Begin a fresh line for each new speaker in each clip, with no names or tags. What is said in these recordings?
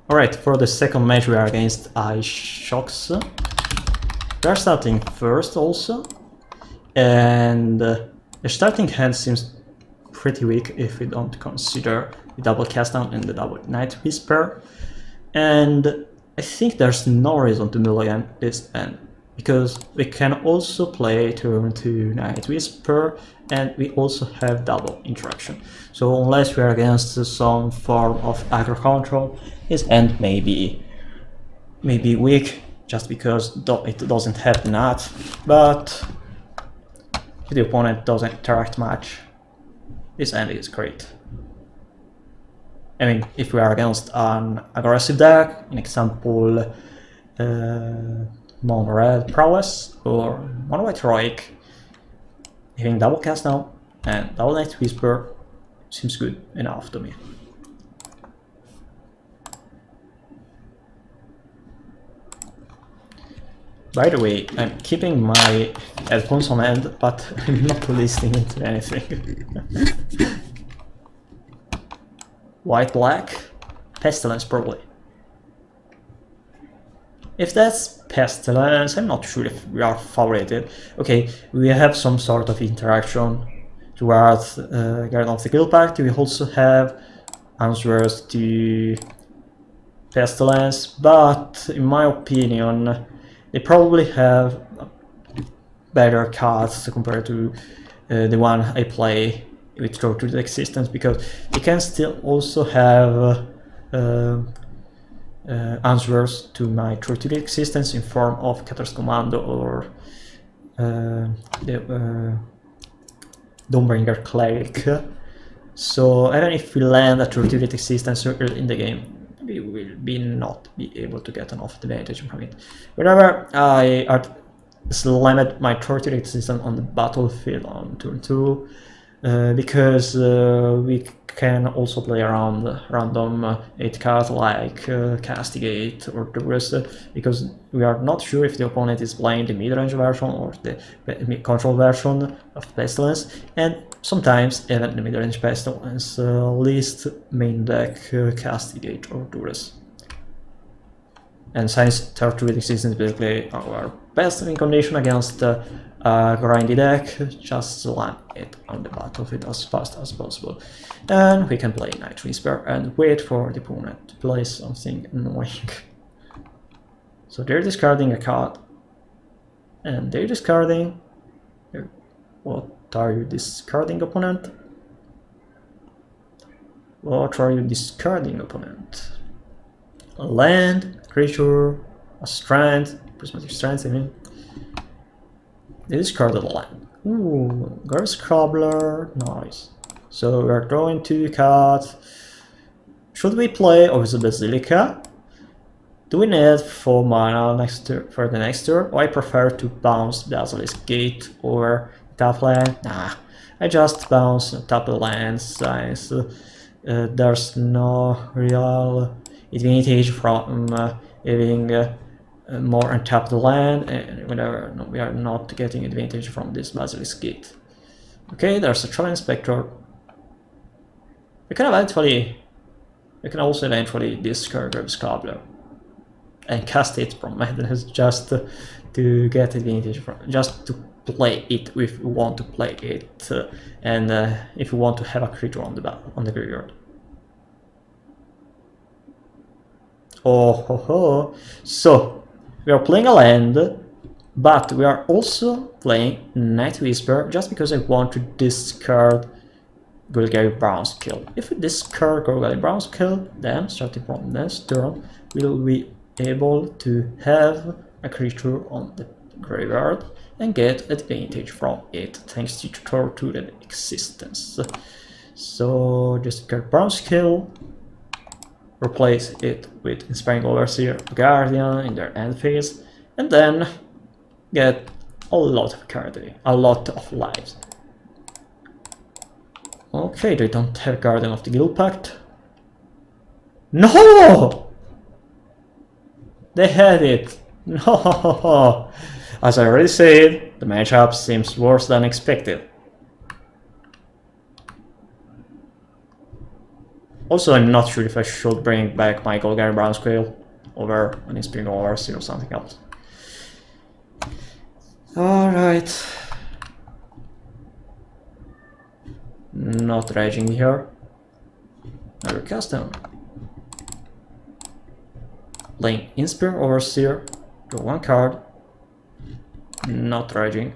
Alright, for the second match we are against iShot. We are starting first also, and the starting hand seems pretty weak if we don't consider the double cast down and the double Night Whisper. And I think there's no reason to mulligan this end, because we can also play turn 2 Night Whisper and we also have double interaction. So unless we are against some form of aggro control, this end may be weak just because it doesn't have the nut, but if the opponent doesn't interact much, this end is great. I mean, if we are against an aggressive deck, an example mono red prowess or mono white heroic, having double cast now and double Night Whisper seems good enough to me. By the way, I'm keeping my headphones on hand, but I'm not listening to anything. White black, Pestilence probably. If that's Pestilence, I'm not sure if we are favorited. Okay, we have some sort of interaction towards Guardian of the Guilpact. We also have answers to Pestilence, but in my opinion, they probably have better cards compared to the one I play with Tortures Existence, because they can still also have answers to my Tortures Existence in form of Cathar's Commando or the Dawnbringer Cleric. So even if we land a Tortures Existence early in the game, we will not be able to get enough advantage from it. Whenever I slammed my Tortures Existence on the battlefield on turn 2, because we can also play around random 8 cards like Castigate or Duress, because we are not sure if the opponent is playing the mid-range version or the control version of Pestilence, and sometimes even the Midrange Pestilence list main deck Castigate or Duress. And since Tortures Existence is basically our best incarnation against grindy deck, just slam it on the battlefield as fast as possible. And we can play Night Whisper and wait for the opponent to play something annoying. So they're discarding a card, and they're discarding... What are you discarding, opponent? What are you discarding, opponent? A land, creature, a strand, prismatic strands, I mean. They discarded a land. Ooh, Girl's Cobbler, nice. So we are drawing 2 cards. Should we play Izzet Basilica? Do we need 4 mana for the next turn? Or I prefer to bounce Basilisk Gate over top land? Nah, I just bounce top the land since there's no real advantage from having more untapped land, and whenever we are not getting advantage from this Basilisk Gate. Okay, there's a Troll Inspector. We can also eventually discard Girl's Cobbler and cast it from Madness just to get advantage from, just to play it if we want to play it, and if we want to have a creature on the graveyard. Oh ho ho! So we are playing a land, but we are also playing Night Whisper just because I want to discard Golgari Brownskill. If we discard Golgari Brownskill, then starting from next turn, we'll be able to have a creature on the graveyard and get advantage from it thanks to Tortures Existence. So just discard Brownskill, replace it with Inspiring Overseer Guardian in their end phase, and then get a lot of carding, a lot of lives. Okay, they don't have Guardian of the Guilpact. No! They had it! No! As I already said, the matchup seems worse than expected. Also, I'm not sure if I should bring back my Golgari Brown Scale over an Inspiring Overseer or something else. Alright. Not raging here. Another custom. Playing Inspiring Overseer. Draw one card. Not raging.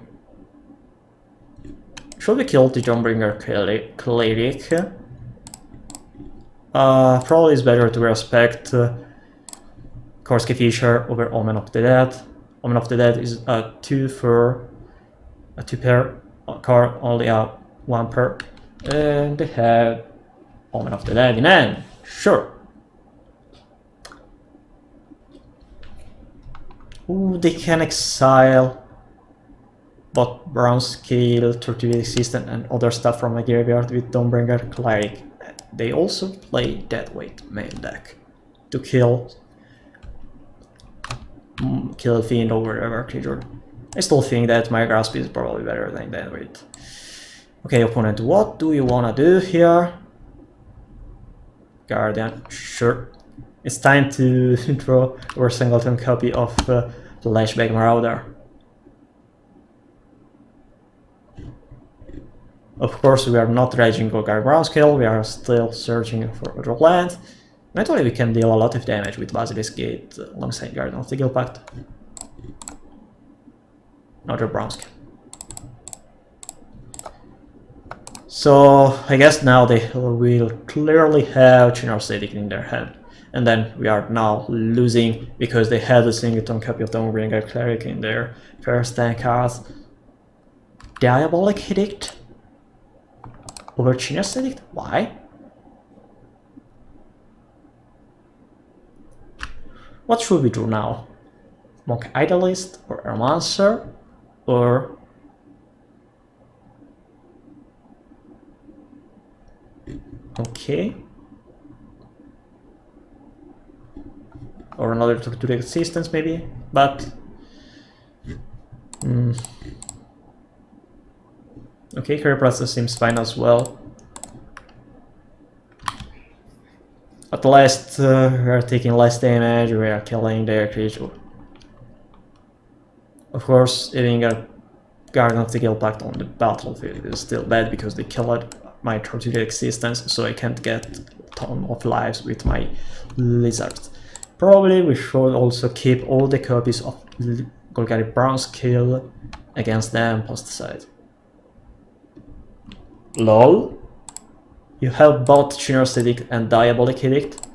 Should we kill the Dawnbringer Cleric? Probably it's better to respect Korsky Fisher over Omen of the Dead. Omen of the Dead is a 2 for a 2 pair card, only a 1 per. And they have Omen of the Dead in hand. Sure. Ooh, they can exile both Brown Scale, Tortilla Assistant, and other stuff from my graveyard with Dawnbringer Cleric. They also play Deadweight main deck to kill Fiend or whatever creature. I still think that my Grasp is probably better than Deadweight. Okay, opponent, what do you wanna do here? Guardian, sure. It's time to draw our singleton copy of Flashback Marauder. Of course, we are not raging Golgari Brown Scale, we are still searching for other land. Naturally, we can deal a lot of damage with Basilisk Gate alongside Guardian of the Guilpact. Another Brown Scale. So, I guess now they will clearly have Chinar's Edict in their hand. And then we are now losing because they had a singleton copy of Dawnbringer Cleric in their first 10 cards. Diabolic Edict? Over Chinar's Edict? Why? What should we do now? Monk Idolist or Armancer or okay. Or another Torturic Assistance maybe, but okay, Chiropractor seems fine as well. At least we are taking less damage, we are killing their creature. Of course, hitting a Guardian of the Guilpact on the battlefield is still bad because they killed my Torturic Existence, so I can't get a ton of lives with my Lizards. Probably we should also keep all the copies of Golgari Brown Scale against them post side. LOL? You have both Chinar's Edict and Diabolic Edict?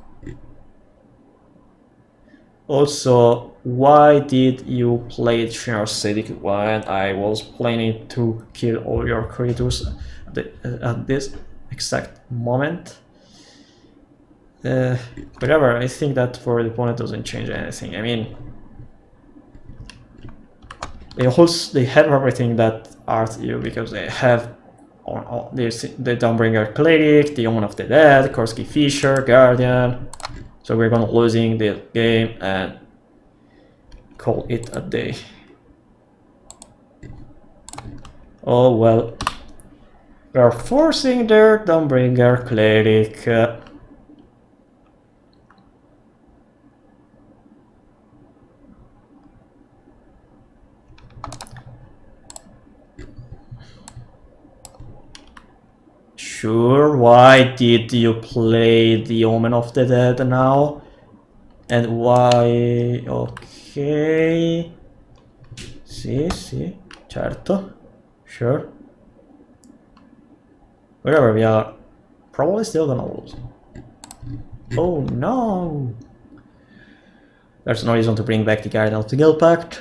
Also, why did you play Chinar's Edict when I was planning to kill all your creatures at this exact moment? Whatever, I think that for the opponent doesn't change anything. I mean, they have everything that hurts you because they have the Dawnbringer Cleric, the Omen of the Dead, Korsky Fisher, Guardian. So we're gonna losing the game and call it a day. Oh well. We are forcing their Dawnbringer Cleric. Sure, why did you play the Omen of the Dead now? And why... okay... Sì, certo. Sure. Whatever, we are probably still gonna lose. Oh no! There's no reason to bring back the Guardian of the Guilpact.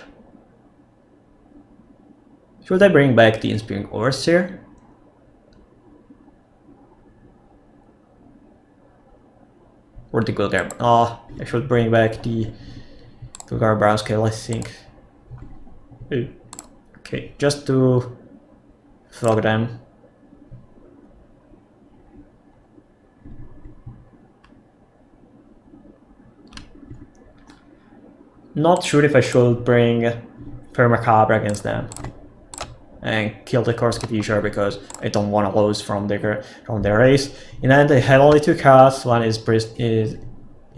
Should I bring back the Inspiring Overseer? Or the Golgari. Oh, I should bring back the Golgari Brown Scale, I think. Okay, just to flog them. Not sure if I should bring Fermacabra against them. and kill the Korsky Fisher because I don't want to lose from the race. In the end, I have only 2 cards. One is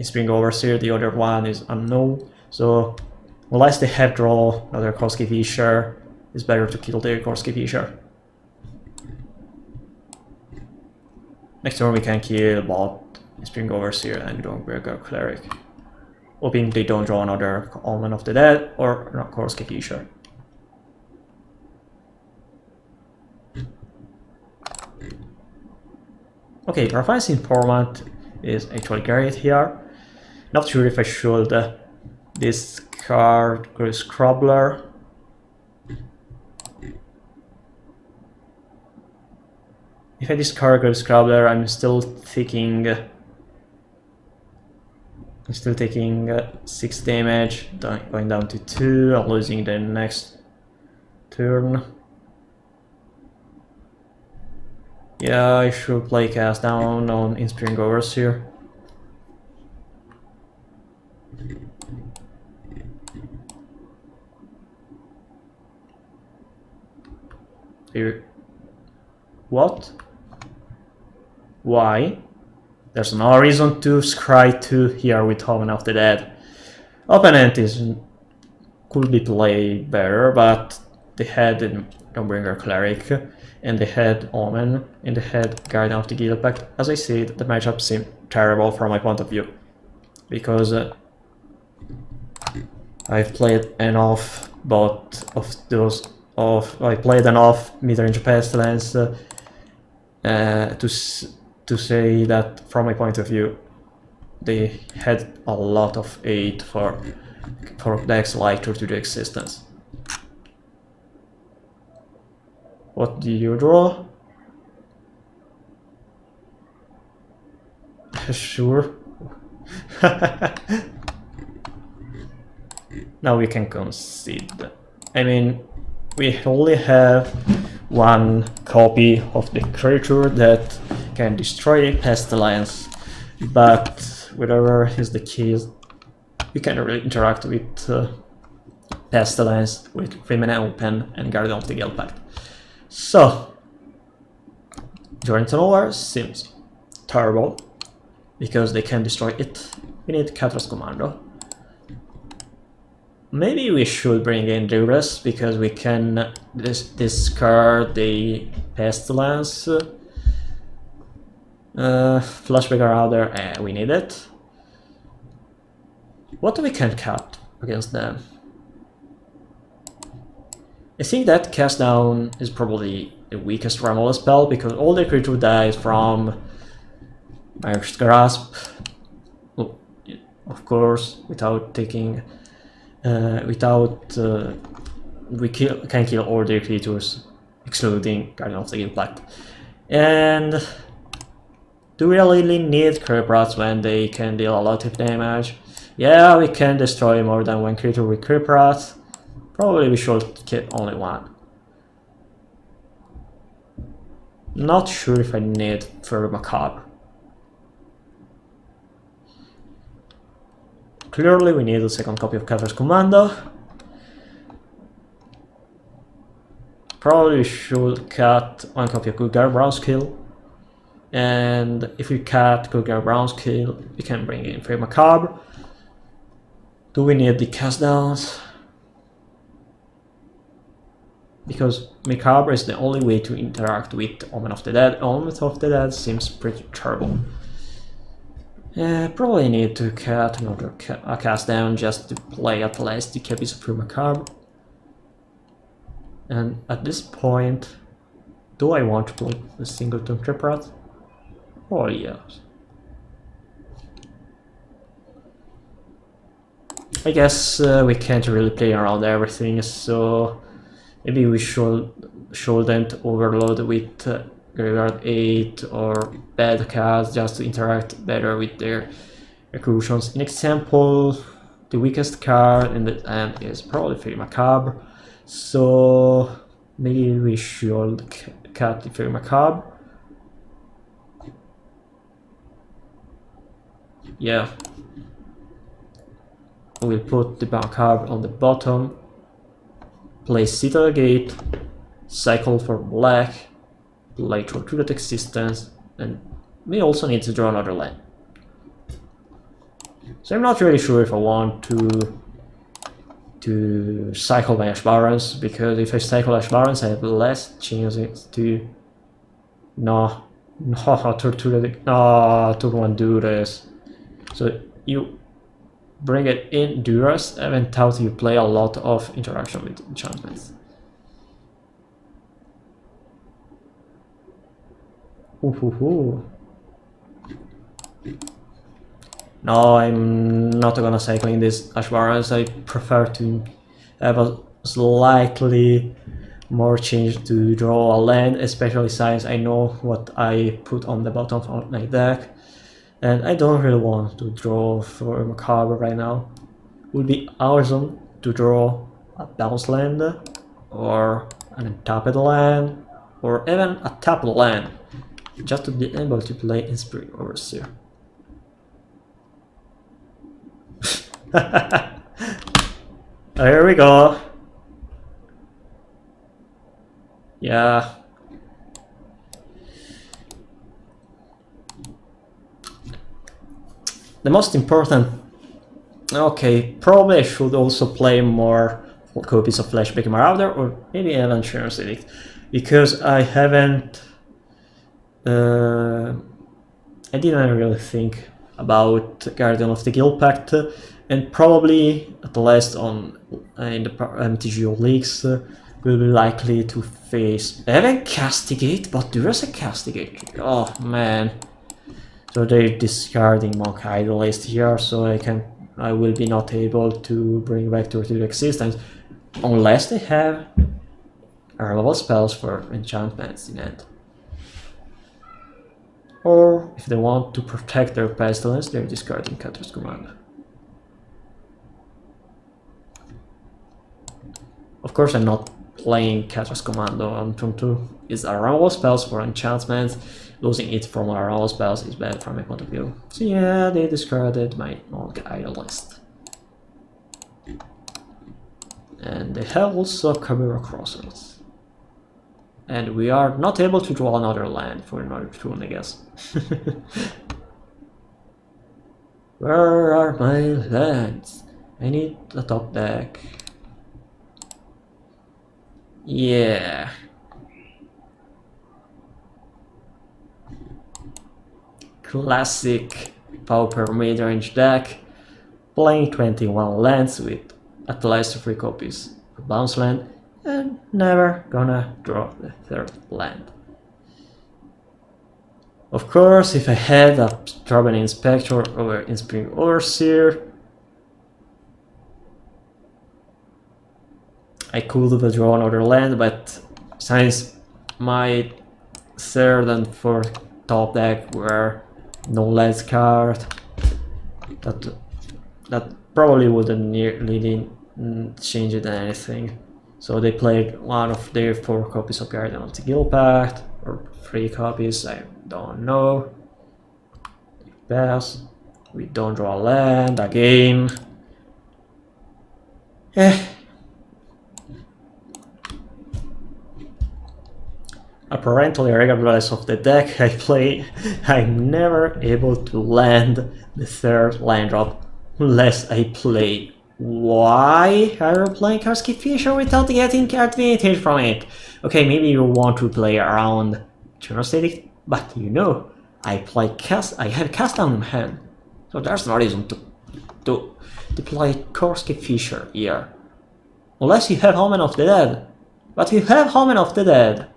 Spring Overseer, the other one is Unknown. So unless they have draw another Korsky Fisher, it's better to kill the Korsky Fisher. Next turn we can kill both Spring Overseer and Dawnbreaker Cleric, hoping they don't draw another Omen of the Dead or a Korsky Fisher. Okay, Raffine's Informant is actually great here. Not sure if I should discard Scrubbler. If I discard Scrubbler, I'm still taking 6 damage, going down to 2. I'm losing the next turn. Yeah, I should play Cast Down on Inspiring Overseer. Here. What? Why? There's no reason to scry 2 here with Omen of the Dead. Opponent could be played better, but they had Dawnbringer Cleric, and they had Omen, and they had Guardian of the Guilpact. As I said, the matchup seemed terrible from my point of view, because I've played enough both of those. I played enough Midrange Pestilence to say that from my point of view, they had a lot of aid for decks like Tortue Existence. What do you draw? Sure. Now we can concede. I mean, we only have 1 copy of the creature that can destroy Pestilence, but whatever is the case, we can really interact with Pestilence, with Remnant Open and Guardian of the Guilpact. So, during turnover seems terrible, because they can destroy it. We need Catras Commando. Maybe we should bring in Duress, because we can discard the Pestilence. Flashback Marauder, we need it. What we can cut against them? I think that Cast Down is probably the weakest removal spell, because all the creature dies from Iron Grasp. Oh, of course, without taking... we can kill all the creatures, excluding Guardian of the Guilpact. And do we really need Creeprats when they can deal a lot of damage? Yeah, we can destroy more than 1 creature with Creeprats. Probably we should kill only 1. Not sure if I need Fury Macabre. Clearly we need a second copy of Catras Commando. Probably we should cut 1 copy of Good Brown's Kill. And if we cut Good Brown's Kill, we can bring in Fury Macabre. Do we need the cast downs? Because Macabre is the only way to interact with Omen of the Dead. Omen of the Dead seems pretty terrible. Probably need to cut another cast down just to play at least the copies of Fury Macabre. And at this point, do I want to play a Singleton Triprat? Oh yes. I guess we can't really play around everything, so maybe we shouldn't overload with Graveyard 8 or bad cards just to interact better with their recursions. In example, the weakest card in the end is probably Fury Macabre, so maybe we should cut the Fury Macabre. Yeah. We'll put the Macabre on the bottom, place Citadel Gate, cycle for black, play Torturated Existence, and we also need to draw another land. So I'm not really sure if I want to cycle my Ash Barons, because if I cycle Ash Barons I have less chances to... No, Torturated... No, turn 1 do this. So you bring it in Duras, even though you play a lot of interaction with enchantments. No, I'm not gonna cycle in this Ash Barons. I prefer to have a slightly more change to draw a land, especially since I know what I put on the bottom of my deck. And I don't really want to draw for Macabre right now. It would be awesome to draw a bounce land, or an untapped land, or even a tapped land, just to be able to play Inspiring Overseer. Here we go. Yeah. The most important... Okay, probably I should also play more copies of Flashback Marauder, or maybe even Sharon's Edict, because I haven't... I didn't really think about Guardian of the Guilpact, and probably at least on in the MTGO leagues will be likely to face even Castigate, but there is a Castigate. Oh man. So they're discarding Monk Idolist here, so I will be not able to bring back Torturated Existence unless they have level spells for enchantments in end. Or if they want to protect their Pestilence, they're discarding Rakdos Command. Of course, I'm not playing Rakdos Commando on turn 2. It's a removal spells for enchantments. Losing it from our removal spells is bad from my point of view. So yeah, they discarded my Monk Idolist. And they have also Chimera Crossroads. And we are not able to draw another land for another turn, I guess. Where are my lands? I need a top deck. Yeah. Classic pauper midrange deck, playing 21 lands with at least 3 copies of bounce land, and never gonna draw the 3rd land. Of course, if I had a Strawberry Inspector or Inspiring Overseer, I could have drawn another land, but since my 3rd and 4th top deck were no lands card, that probably wouldn't really change it anything. So they played one of their 4 copies of Guardian of the Guilpact, or 3 copies, I don't know. Pass. We don't draw a land, a game. Apparently, regardless of the deck I play, I'm never able to land the 3rd land drop unless I play. Why are you playing Karski Fisher without getting advantage from it? Okay, maybe you want to play around Sharon's Edict, but you know, I have cast down in hand, so there's no reason to play Karski Fisher here. Unless you have Omen of the Dead. But you have Omen of the Dead.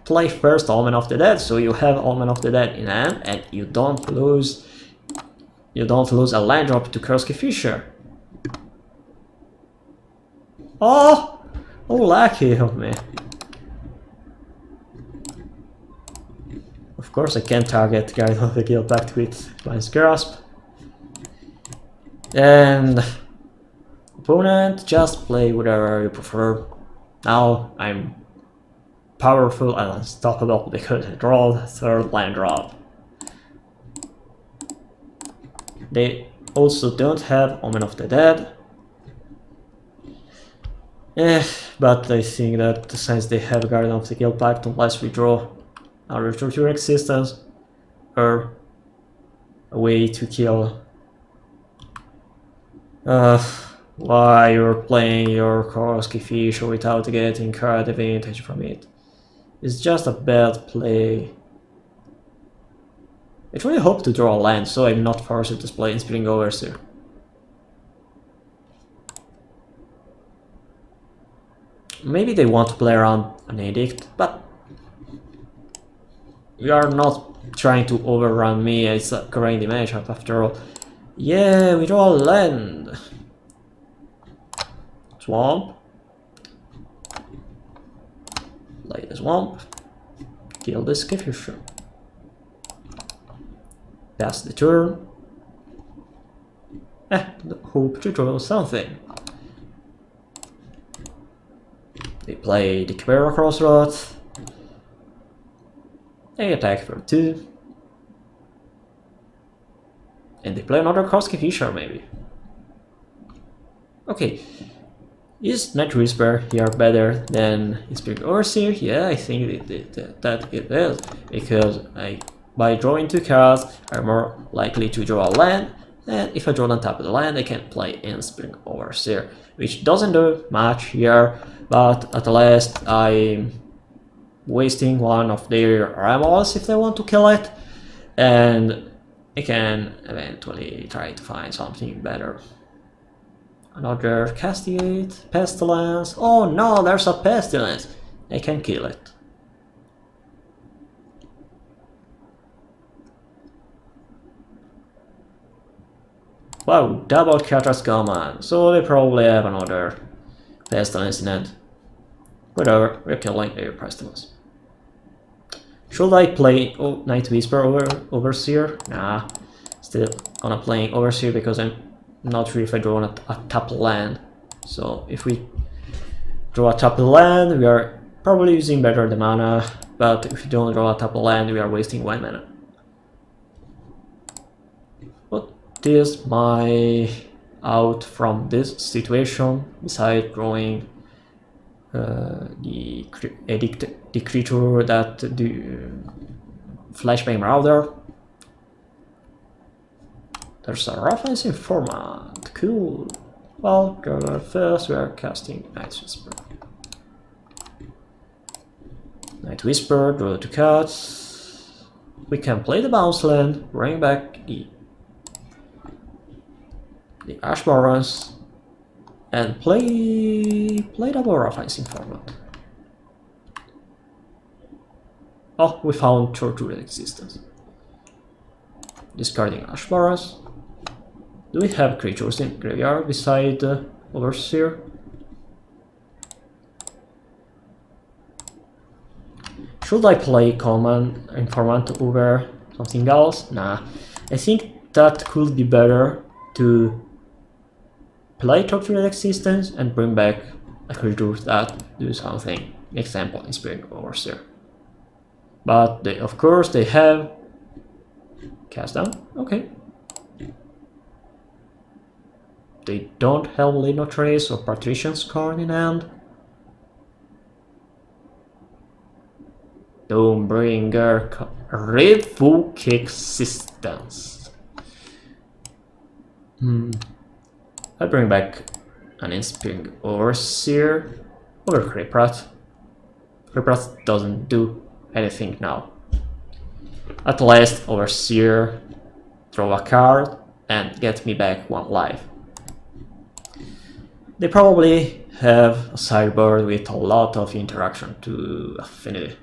Play first Omen of the Dead, so you have Omen of the Dead in hand, and you don't lose a land drop to Karski Fisher. Oh, lucky of me. Of course I can target Guardian of the Guilpact with Mind's Grasp. And opponent, just play whatever you prefer. Now I'm powerful and unstoppable because I draw the 3rd land drop. They also don't have Omen of the Dead. But I think that since they have Guardian of the Guilpact, unless we draw our Torture Existence or a way to kill. Why you're playing your Korski fish without getting card advantage from it? It's just a bad play. I truly hope to draw a land, so I'm not forced to display Inspiring Overseer. Maybe they want to play around an Edict, but we are not trying to overrun me, it's a grindy matchup after all. Yeah, we draw a land. Swamp. Play the swamp. Kill the Skifisher. Pass the turn. Hope to draw something. They play the Chimera Crossroads. They attack for 2. And they play another Korski Fisher, maybe. Okay. Is Night Whisper here better than Inspiring Overseer? Yeah, I think that it is. Because by drawing 2 cards, I'm more likely to draw a land. And if I draw on top of the land, I can play Inspiring Overseer. Which doesn't do much here. But at least I'm wasting one of their Ramos if they want to kill it. And I can eventually try to find something better. Another Castigate, Pestilence. Oh no, there's a Pestilence. I can kill it. Wow, double Catras Command. So they probably have another Pestilence in it. Whatever, we're killing their Pestilence. Should I play Night Whisper Overseer? Nah, still gonna play Overseer because I'm not sure if I draw a tap land. So if we draw a tap land, we are probably using better the mana, but if we don't draw a tap land, we are wasting 1 mana. What is my out from this situation besides drawing the creature that the Flashbang Marauder? There's a reference informant. Cool. Well, first we are casting Night Whisper. Night Whisper, draw 2 cards. We can play the bounce land, bring back the Ash Barons, and play double reference informant. Oh, we found Torture Existence. Discarding Ash Barons. Do we have creatures in graveyard beside Overseer? Should I play Command Informant over something else? Nah, I think that could be better to play Torture Existence and bring back a creature that do something. Example, Inspiring Overseer. But they, of course, they have cast down. Okay. They don't have Lino Trace or Patrician's card in hand. Doombringer Revoke Existence. I bring back an Inspiring Overseer over Guilpact. Guilpact doesn't do anything now. At least Overseer, draw a card and get me back 1 life. They probably have a sideboard with a lot of interaction to Affinity.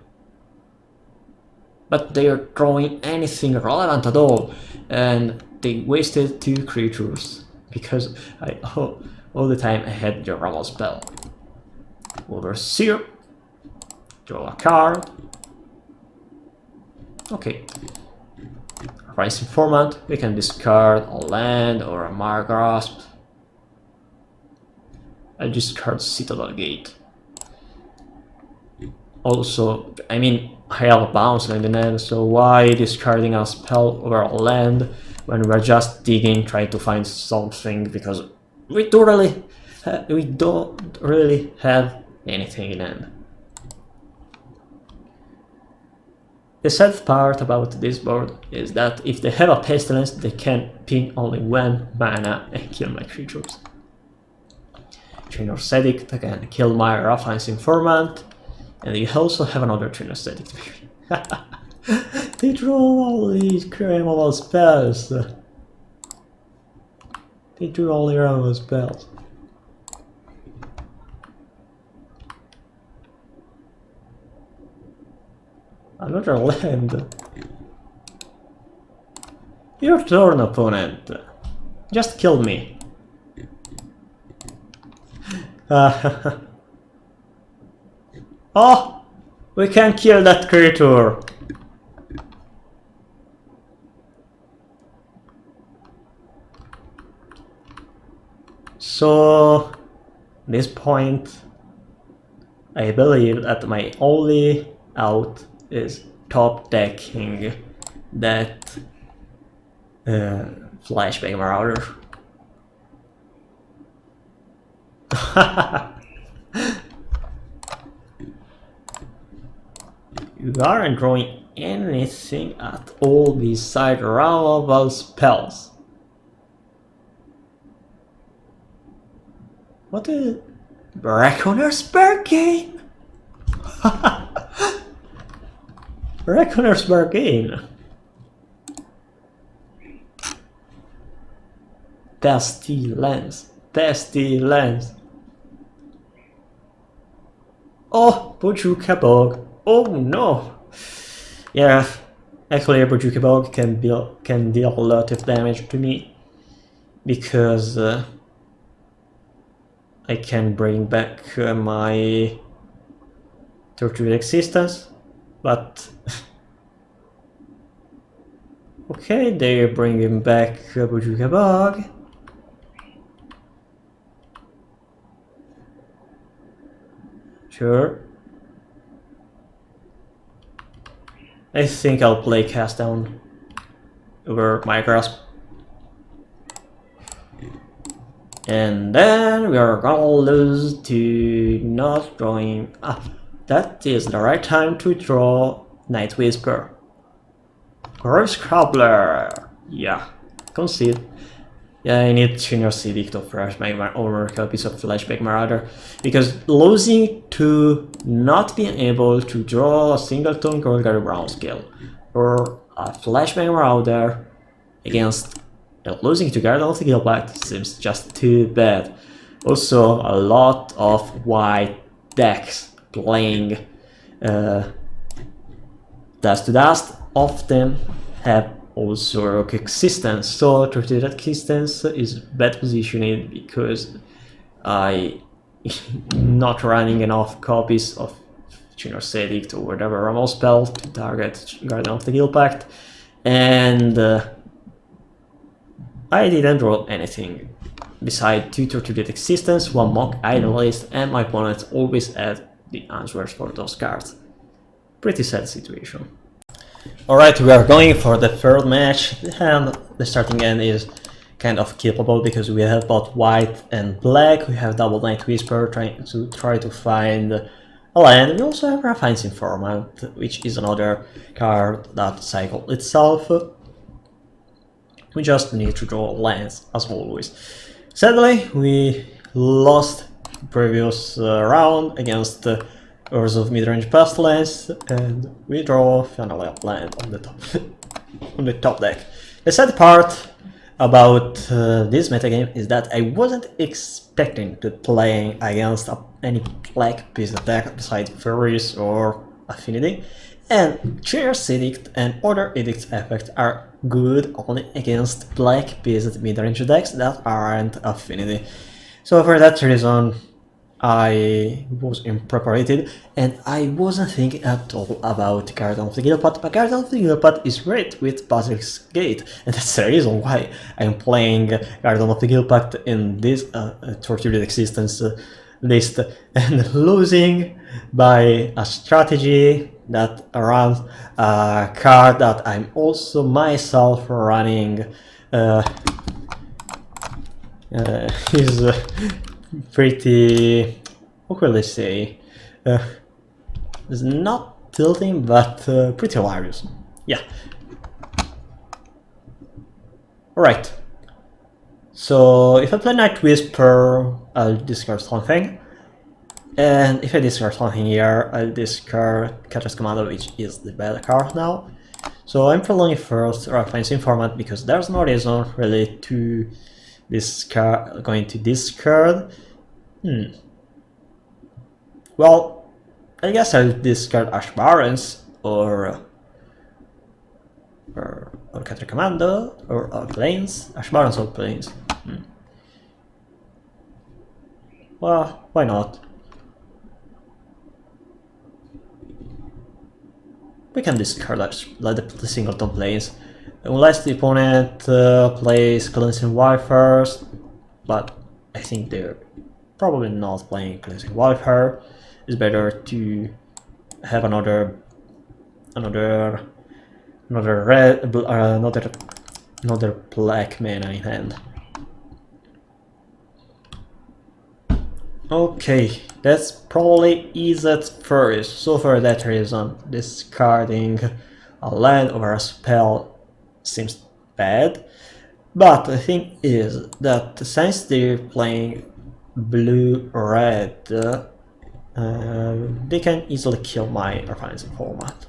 But they are drawing anything relevant at all, and they wasted 2 creatures because all the time I had the Ramos spell. Overseer, draw a card. Okay. Rise Informant, we can discard a land or a Margrasp. I discard Citadel Gate. Also, I mean, I have a bounce land in hand, so why discarding a spell over a land when we're just digging, trying to find something, because we literally we don't really have anything in hand. The sad part about this board is that if they have a Pestilence, they can ping only 1 mana and kill my creatures. Trainer Edict can kill my Raffine's Informant, and you also have another Trainer Edict. They draw all these removal spells. They drew all the removal spells. Another land. Your turn, opponent. Just kill me. Oh! We can kill that creature! So, at this point, I believe that my only out is top decking that Flashbang Marauder. You aren't drawing anything at all beside removal spells. What is Rakdos Burn? Rakdos Burn. Pestilence. Pestilence. Oh, Bojuka Bog. Oh no. Yeah, actually a Bojuka Bog can deal a lot of damage to me because I can bring back my Tortured Existence, but okay, they're bringing back Bojuka Bog. Sure. I think I'll play Cast Down over my grasp. And then we are gonna lose to not drawing. Ah, that is the right time to draw Night Whisper. Gross Crumbler. Yeah, concede. Yeah, I need Trainer Edict to fresh my owner copies of Flashback Marauder, because losing to not being able to draw a singleton Golgari Brown skill or a Flashback Marauder against losing to Guardian of the Guilpact seems just too bad. Also, a lot of white decks playing Dust to Dust often have also Rock Existence, so Tortured Existence is bad positioning because I not running enough copies of Trainer Edict or whatever removal spell to target Guardian of the Guilpact, and I didn't draw anything beside 2 Tortured Existence, 1 Mock Idolist, and my opponent always had the answers for those cards. Pretty sad situation. Alright, we are going for the third match, and the starting end is kind of keepable because we have both white and black. We have double Night Whisper trying to find a land. We also have Raffine's Informant, which is another card that cycles itself. We just need to draw lands, as always. Sadly, we lost the previous round against Urza of Midrange Pestilence, and we draw finally a land on the top on the top deck. The sad part about this metagame is that I wasn't expecting to play against any black piece deck besides Furries or Affinity, and Trainer Edict and other Edict effects are good only against black-based midrange decks that aren't Affinity. So for that reason, I was unprepared and I wasn't thinking at all about Guardian of the Guilpact, but Guardian of the Guilpact is great with Basilisk Gate, and that's the reason why I'm playing Guardian of the Guilpact in this Tortured Existence list, and losing by a strategy that runs a card that I'm also myself running is pretty, what will I say, it's not tilting, but pretty hilarious. Yeah. Alright. So if I play Night Whisper, I'll discard something. And if I discard something here, I'll discard Rakdos Commando, which is the better card now. So I'm prolonging first Serpentine Informant because there's no reason really to discard, going to discard. Well, I guess I'll discard Ash Barons or Rakdos Commando or Plains. Ash Barons or Plains. Well, why not? We can discard the singleton plays, unless the opponent plays Cleansing Wildfires, but I think they're probably not playing Cleansing Wildfire. It's better to have another black mana in hand. Okay, that's probably Izzet first. So for that reason, discarding a land over a spell seems bad. But the thing is that since they're playing blue-red, they can easily kill my Arcanist Informant.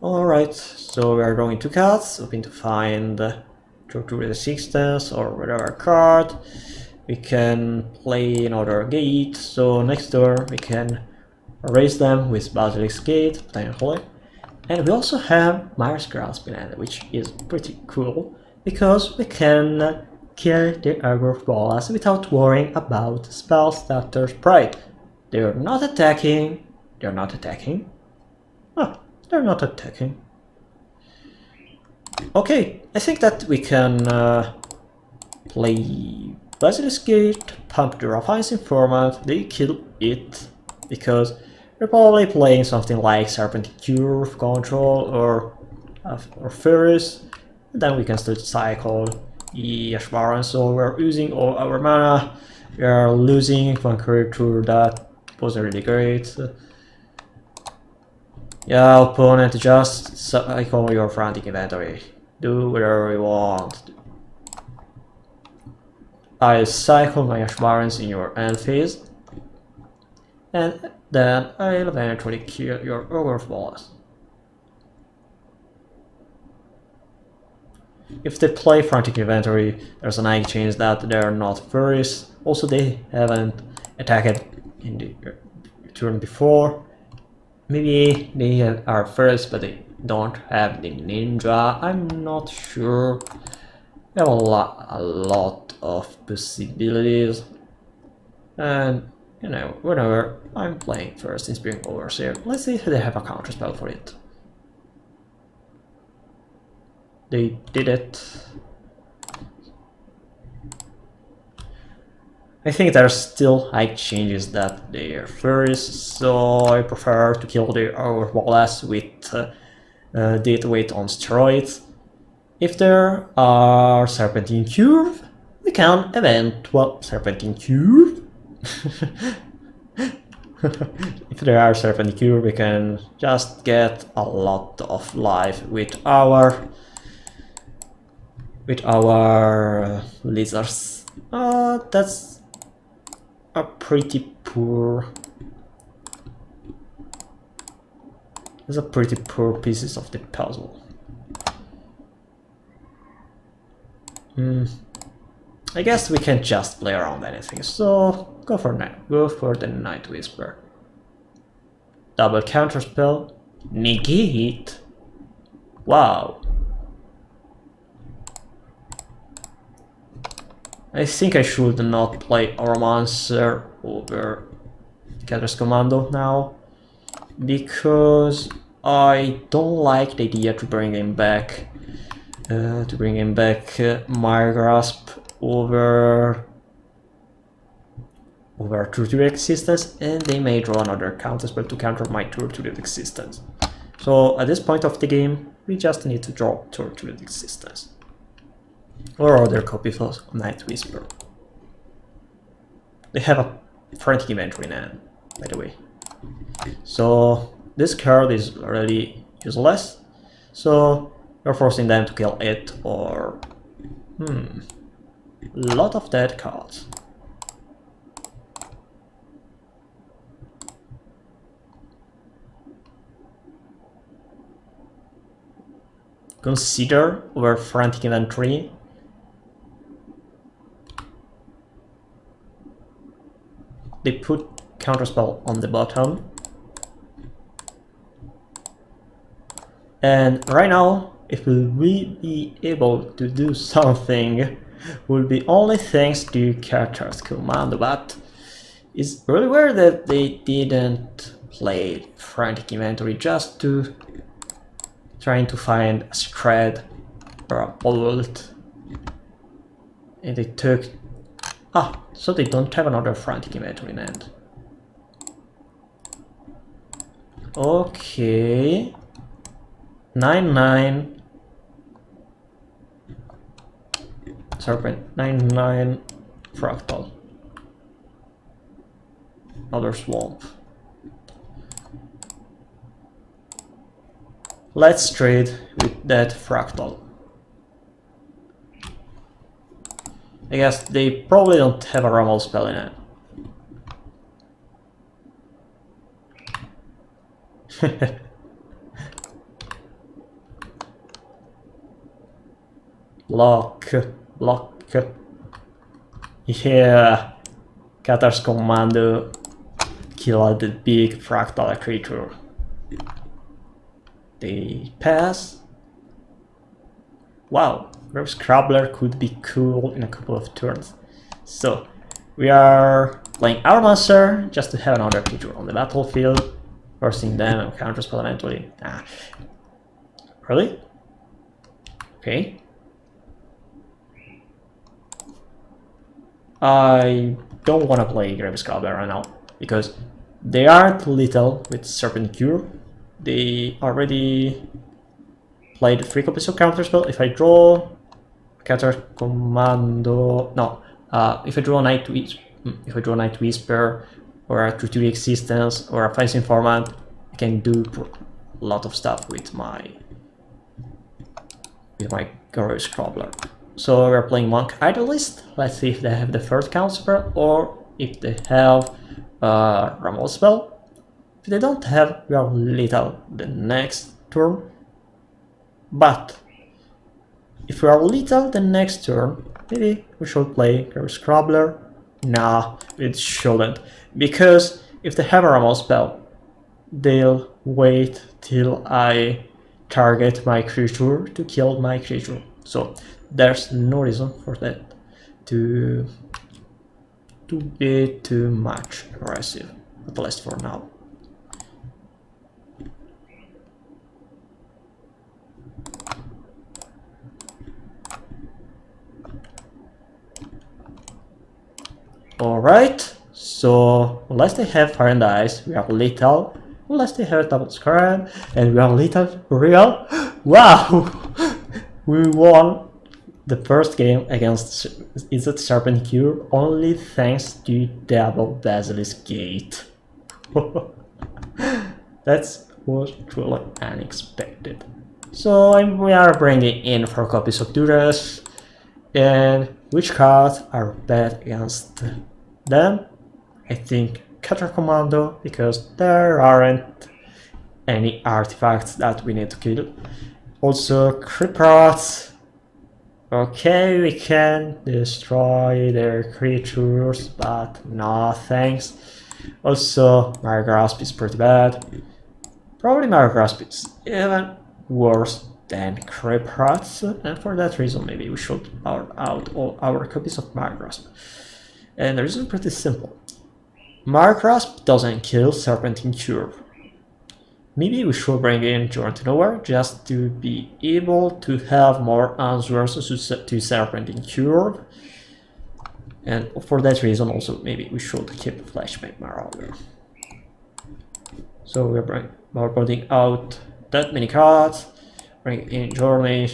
Alright, so we are going to cards, hoping to find True Resistance or whatever card. We can play another gate, so next turn we can raise them with Basilisk Gate, potentially. And we also have Myra's Grasp in hand, which is pretty cool, because we can kill the Aggro Bolas without worrying about Spellstarter's Pride. They're not attacking. They're not attacking. Oh, they're not attacking. Okay, I think that we can play Basilisk Gate, pump the Raphine's Informant, they kill it, because we're probably playing something like Serpentine Curve, Control, or Ferris, and then we can still cycle the Ash Baron, so we're using all our mana, we are losing one creature that wasn't really great. Yeah, opponent, just cycle your frantic inventory, do whatever you want. I'll cycle my Ash Barons in your end phase, and then I'll eventually kill your Overfalls. If they play Frantic Inventory, there's an high chance that they're not furries. Also, they haven't attacked in the turn before. Maybe they are furries, but they don't have the ninja. I'm not sure. They have a lot of possibilities, and you know, whenever I'm playing first Inspiring Overseer, let's see if they have a counter spell for it. They did it. I think there's still high changes that they are furries, so I prefer to kill the Overwallas with death weight on steroids. If there are Serpentine Curve, we can eventually Serpentine Curve. If there are Serpentine Curve, we can just get a lot of life with our lizards. That's a pretty poor. These are pretty poor pieces of the puzzle. I guess we can just play around anything, so go for the Night Whisper. Double counterspell, negate. Wow. I think I should not play Oromancer over Rakdos Commando now, because I don't like the idea to bring him back. My Grasp over True to Existence, and they may draw another counterspell to counter my True to Existence. So at this point of the game, we just need to draw True to Existence or other copies of Night Whisper. They have a frantic inventory now, by the way. So this card is really useless. So you're forcing them to kill it, or a lot of dead cards. Consider our frantic inventory. They put counterspell on the bottom. And right now, if we will be able to do something, will be only thanks to Cathar's command, but it's really weird that they didn't play frantic inventory just to trying to find a shred or a bolt, and they took so they don't have another frantic inventory in hand. Okay, 9/9 Serpent, 9/9 Fractal, another swamp. Let's trade with that Fractal. I guess they probably don't have a Rumble spell in it. Block. Yeah. Cathar's commando killed the big fractal creature. They pass. Wow, Grave Scrabbler could be cool in a couple of turns. So we are playing our monster just to have another creature on the battlefield, forcing them and counterspell eventually. Really? Okay. I don't want to play Grave Scrabbler right now because they aren't lethal with Serpent Cure. They already played 3 copies of counterspell. If I draw Cathar's Commando, no, if I draw Night Whisper or a True Existence or a Fence Informant, I can do a lot of stuff with my Grave Scrabbler. So we're playing Monk Idolist. Let's see if they have the first counterspell or if they have Rumble spell. If they don't have, we are lethal the next turn. But if we are lethal the next turn, maybe we should play Grave Scrabbler. Nah, it shouldn't. Because if they have a Rumble spell, they'll wait till I target my creature to kill my creature. So there's no reason for that to be too much aggressive, at least for now. Alright, so unless they have Fire and Ice, we are lethal. Unless they have Double Square, and we are lethal for real. Wow! We won the first game against Izzet Serpent Cure only thanks to double Basilisk Gate. That was truly unexpected. So we are bringing in 4 copies of Duress, and which cards are bad against them? I think Cathar's Commando, because there aren't any artifacts that we need to kill. Also Criprats. Okay, we can destroy their creatures, but no thanks. Also, Mire Grasp is pretty bad. Probably Mire Grasp is even worse than Criprats, and for that reason maybe we should power out all our copies of Mire Grasp. And the reason is pretty simple. Mire Grasp doesn't kill Serpentine Cure. Maybe we should bring in Journey to Nowhere just to be able to have more answers to Serpentine Cure. And for that reason also maybe we should keep Flashback Marauder. So we're putting out that many cards, bring in Journey.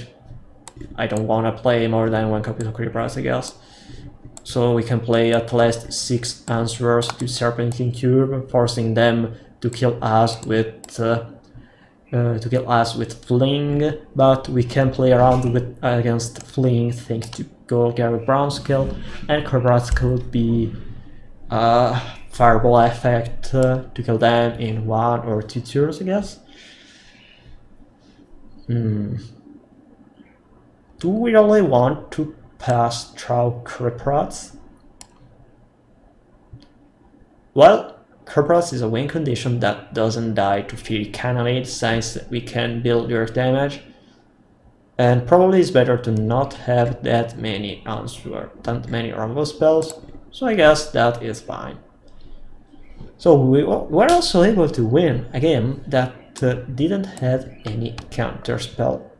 I don't want to play more than 1 copy of Creepers, I guess. So we can play at least 6 answers to Serpentine Cube, forcing them to kill us with Fling, but we can play around with against Fling thanks to Gary Brown's skill, and Kerberos could be a fireball effect to kill them in 1 or 2 turns, I guess. Do we really want to pass through Kerberos? Well, Kerberos is a win condition that doesn't die to Fury Cannonade since we can build your damage, and probably it's better to not have that many removal spells, so I guess that is fine. So we're also able to win a game that didn't have any counter spell,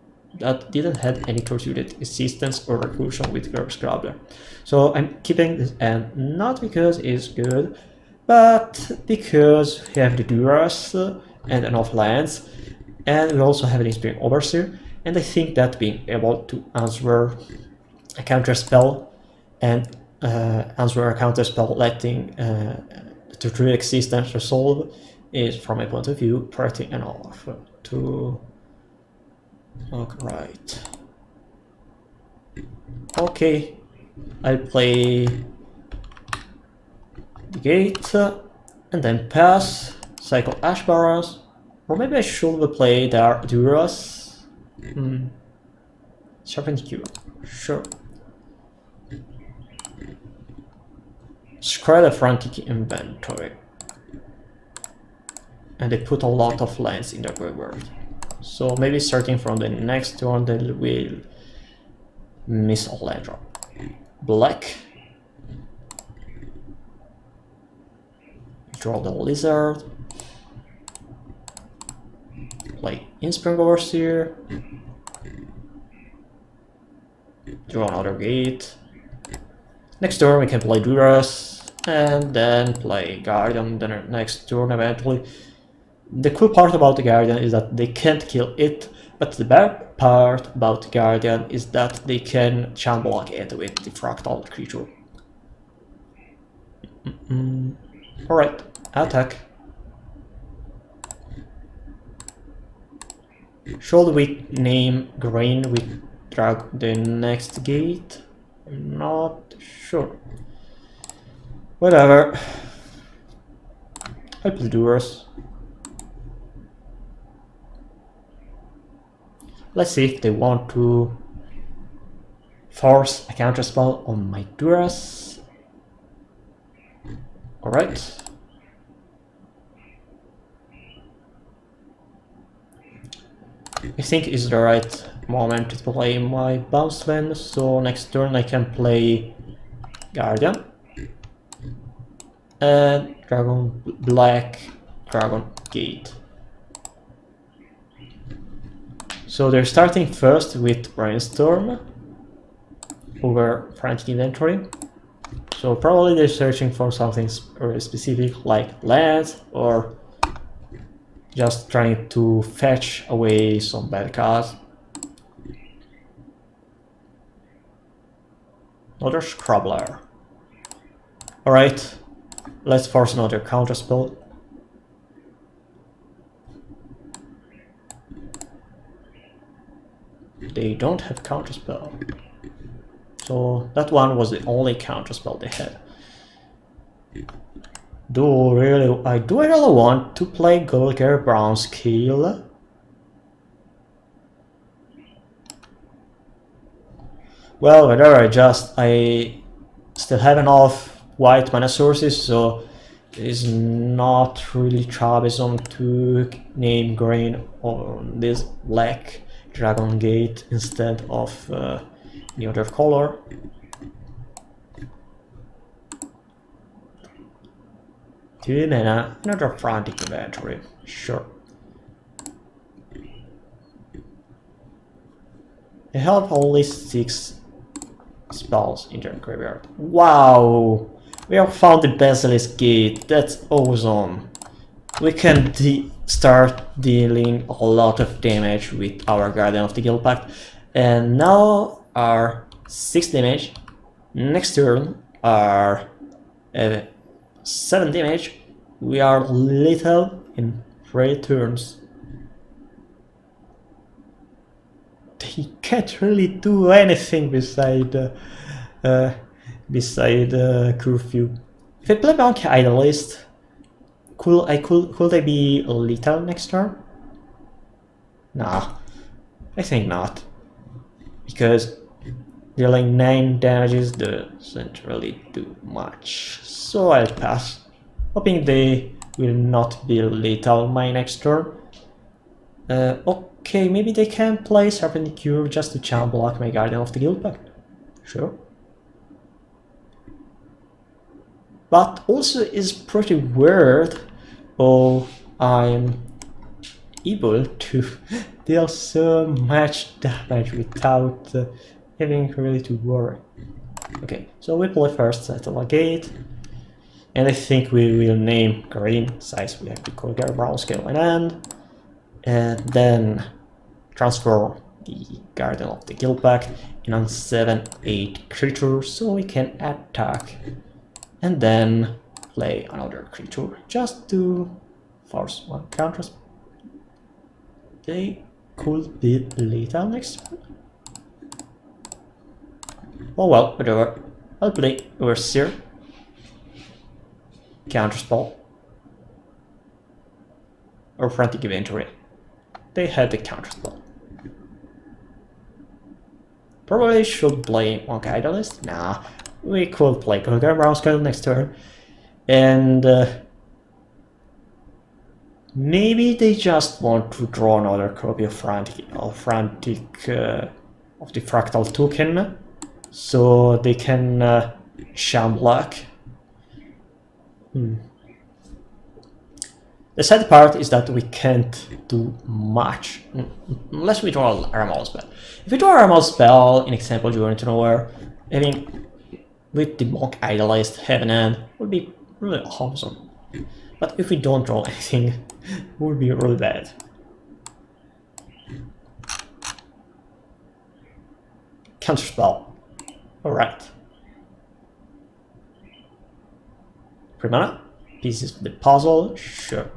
that didn't have any Tortured Resistance or Reclusion with Curb Scrabbler. So I'm keeping this end not because it's good, but because we have the Duras and enough lands, and we also have an Inspiring Overseer, and I think that being able to answer a counter spell and answer a counter spell letting the true existence resolve is, from my point of view, pretty enough to... Alright. Okay, I'll play the gate and then pass, cycle Ash Barons, or maybe I should play the Duras. Serpentine Cube, sure. Scry the frantic inventory, and they put a lot of lands in their graveyard. So maybe starting from the next turn they will miss a land drop. Black. Draw the Lizard. Play Inspiring Overseer. Draw another gate. Next turn we can play Duras, and then play Guardian the next turn eventually. The cool part about the Guardian is that they can't kill it, but the bad part about the Guardian is that they can channel block it with the fractal creature. Alright, attack. Should we name green with drag the next gate? I'm not sure. Whatever. I play Duras. Let's see if they want to force a counterspell on my Duras. Alright. I think it's the right moment to play my bounce land, so next turn I can play Guardian and Dragon Black, Dragon Gate. So they're starting first with Brainstorm over Frantic Inventory. So probably they're searching for something very specific like lands, or just trying to fetch away some bad cards. Another Scrabbler. Alright, let's force another counterspell. They don't have counterspell, so that one was the only counterspell they had. Do I really want to play Gary Brown's Kill? Well, whatever, I still have enough white mana sources, so it's not really troublesome to name green on this black Dragon Gate instead of the other color. Two mana, another Frantic Inventory, sure. They have only 6 spells in their graveyard. Wow! We have found the Basilisk Gate, that's awesome. We can start dealing a lot of damage with our Guardian of the Guilpact, and now our 6 damage. Next turn are 7 damage. We are lethal in 3 turns. They can't really do anything beside curfew. If I play Monkey Idolist, could I be lethal next turn? Nah, I think not. Because dealing 9 damages doesn't really do much. So I'll pass, hoping they will not be lethal my next turn. Okay, maybe they can play Serpentine just to channel block my Guardian of the Guilpact. Sure. But also is pretty weird. Oh, I'm able to deal so much damage without having really to worry. Okay, so we play first Settle a Gate. And I think we will name green, since we have the Colgar Brown scale in hand. And then transform the Guardian of the Guilpact in a 7/8 creature so we can attack. And then play another creature just to force 1 counter. They could be lethal next turn. Oh well, whatever. I'll play Overseer. Counterspell. Or Frantic Inventory. They had the counterspell. Probably should play Monkey Idolist. Nah, we could play Colgar Brown Scale next turn. And maybe they just want to draw another copy of Frantic of the Fractal token, so they can sham block. The sad part is that we can't do much unless we draw a removal spell. If we draw a removal spell, in example, Journey to Nowhere, I mean, with the Monk Idolized Heaven End, would be really awesome. But if we don't draw anything, it would be really bad. Counterspell. Alright. Primana. Pieces of the puzzle. Sure.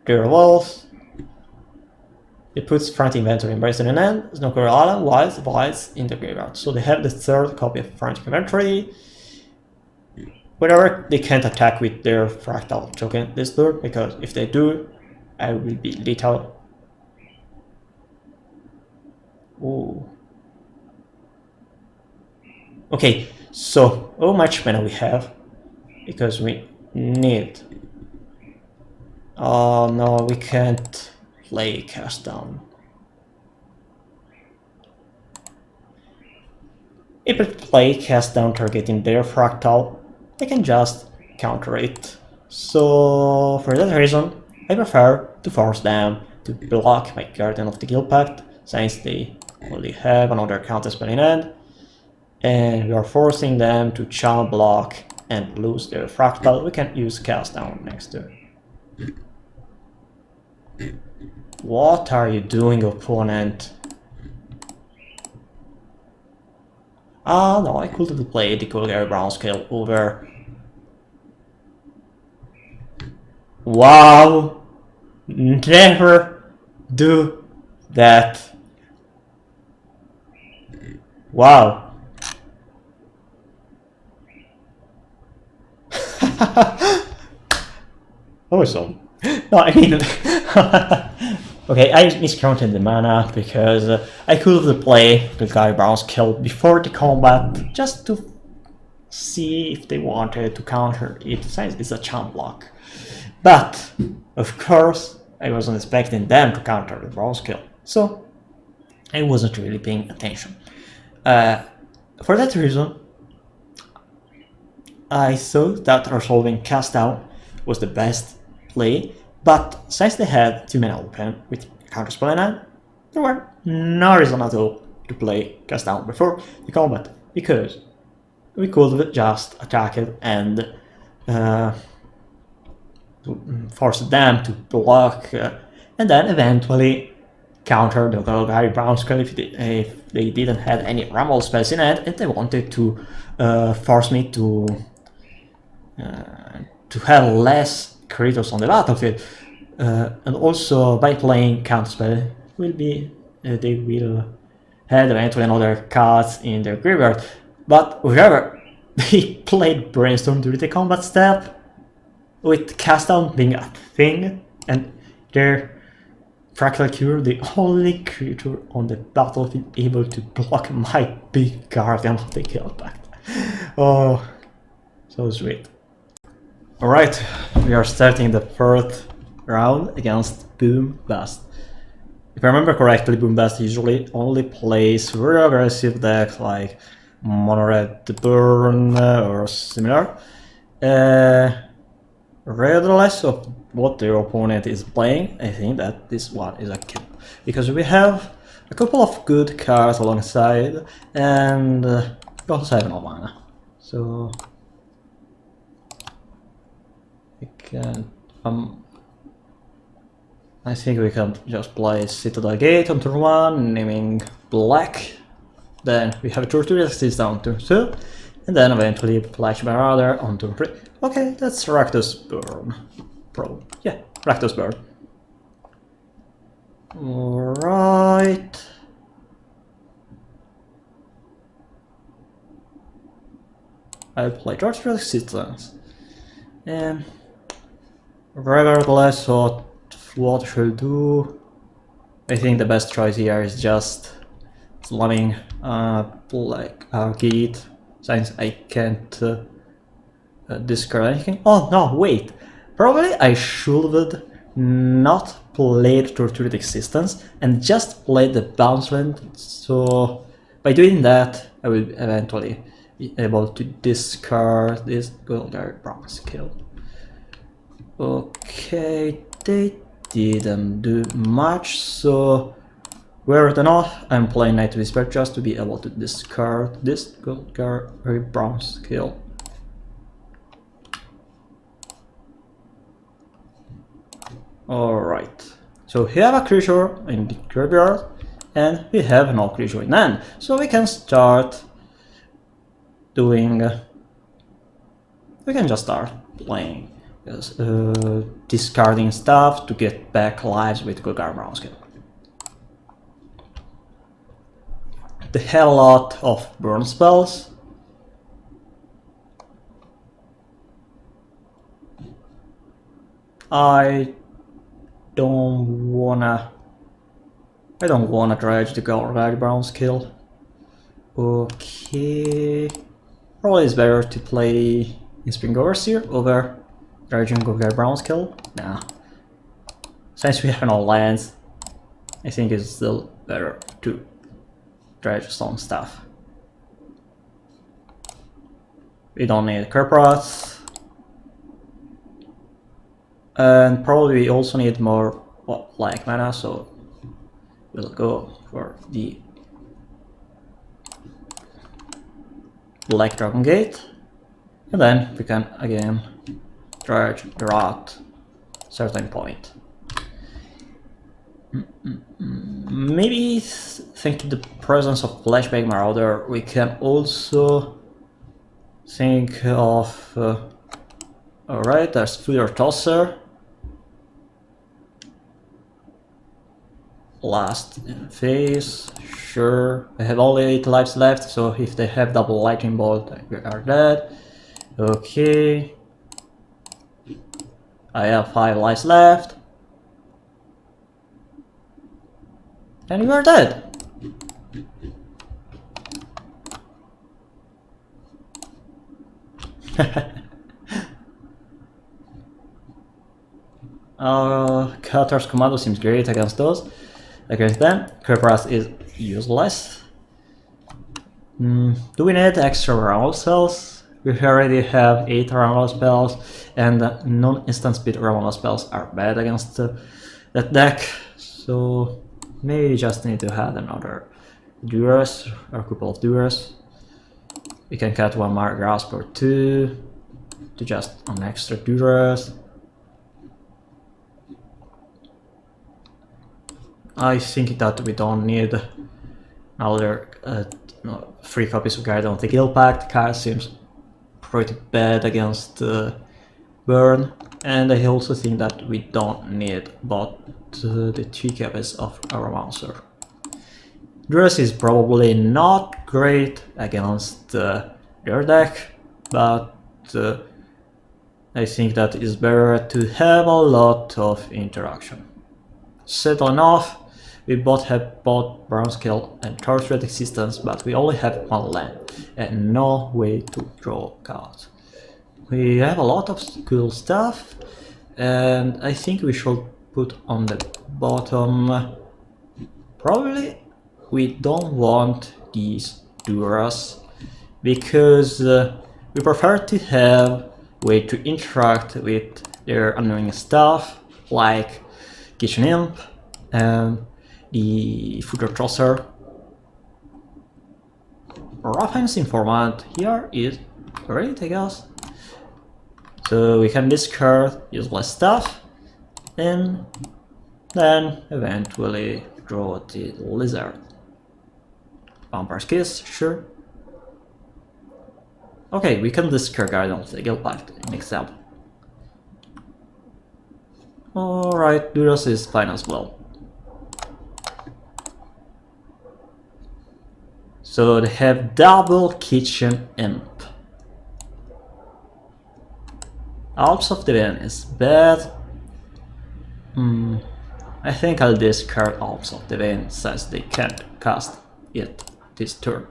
The revolves. It puts Frantic Inventory in Brazen and End, Snooker Island, Wilds in the graveyard. So they have the 3rd copy of Frantic Inventory. Whatever, they can't attack with their Fractal token this turn, because if they do, I will be lethal. Ooh. Okay, so how much mana we have? Because we need... Oh no, we can't play Cast Down. If we play Cast Down targeting their Fractal, I can just counter it. So for that reason, I prefer to force them to block my Guardian of the Guilpact, since they only have another counterspell in hand, and we are forcing them to channel block and lose their Fractal. We can use Cast Down next turn. What are you doing, opponent? Ah, no, I could have played the Colgar Brown Scale over. Wow! Never do that. Wow. Awesome. No, I mean... Okay, I miscounted the mana because I could have played the Guy Brown's kill before the combat just to see if they wanted to counter it, since it's a charm block. But, of course, I wasn't expecting them to counter the Brown's kill, so I wasn't really paying attention. For that reason, I thought that resolving Cast Down was the best play. But since they had 2 mana open with counterspell in hand, there were no reason at all to play Cast Down before the combat, because we could have just attacked and force them to block, and then eventually counter the Golgari Brown Skull if they didn't have any rumble spells in it, and they wanted to force me to have less creatures on the battlefield. And also by playing counterspell will be they will have eventually another cards in their graveyard. But however, they played Brainstorm during the combat step, with cast down being a thing, and their Fractal Cure the only creature on the battlefield able to block my big Guardian of the Guilpact. Oh, so sweet. Alright, we are starting the fourth round against Boom Bust. If I remember correctly, Boom Bust usually only plays very aggressive decks like Midrange Burn or similar. Regardless of what their opponent is playing, I think that this one is a kill. Because we have a couple of good cards alongside, and we also have no mana. So we can I think we can just play Citadel Gate on turn 1, naming black. Then we have TortEx down turn 2, and then eventually Flash Marauder on turn 3. Okay, that's Rakdos Burn. Yeah, Rakdos Burn. Alright. I'll play TortEx Pestilence. And regardless of what I should do, I think the best choice here is just slamming like Gate, since I can't discard anything. Oh no, wait! Probably I should not play the Tortured Existence and just play the Bounce Land, so by doing that I will eventually be able to discard this Golgari Brown Skill. Okay, they didn't do much, so whether or not I'm playing Night Whisper just to be able to discard this Golgari Brown Skill. Alright, so we have a creature in the graveyard and we have no creature in hand, so we can start doing, we can just start playing, discarding stuff to get back lives with Golgari Brown Skill. The hell lot of burn spells. I don't wanna dredge the Golgari Brown Skill. Okay, probably it's better to play in Spring Overseer over dredging Golgari Brown Skill. Nah, since we have no lands, I think it's still better to dredge some stuff. We don't need Kerprots. And probably we also need more black mana, so we'll go for the Black Dragon Gate, and then we can again dredge the rot certain point. Maybe thanks to the presence of Flashback Marauder, we can also think of alright, there's Fooder Tosser. Last phase, sure. I have only 8 lives left, so if they have double lightning bolt, we are dead. Okay. I have 5 lives left. And you are dead. Cutter's Commando seems great against those. Against them, Kerpras is useless. Do we need extra rumble spells? We already have 8 rumble spells, and non-instant speed rumble spells are bad against that deck. So maybe we just need to have another Duress, or a couple of Duress. We can cut one more Grasp or 2 to just an extra Duress. I think that we don't need another 3 copies of Guide on the Guilpact. Card seems pretty bad against Burn, and I also think that we don't need both the 2 copies of our monster. Dress is probably not great against their deck, but I think that it's better to have a lot of interaction. Settling off, we both have both Brown Scale and TortEx existence, but we only have 1 land and no way to draw cards. We have a lot of cool stuff, and I think we should put on the bottom. Probably we don't want these Duras because we prefer to have way to interact with their annoying stuff like Kitchen Imp and the Footer Trosser. Offense Informant here is great, I guess. So we can discard useless stuff and then eventually draw the Lizard. Bumper's Kiss, sure. Okay, we can discard Guardian of the Guilpact in example. Alright, Duras is fine as well. So they have double Kitchen Imp. Alps of the Vein is bad. I think I'll discard Alps of the Vein since they can't cast it this turn.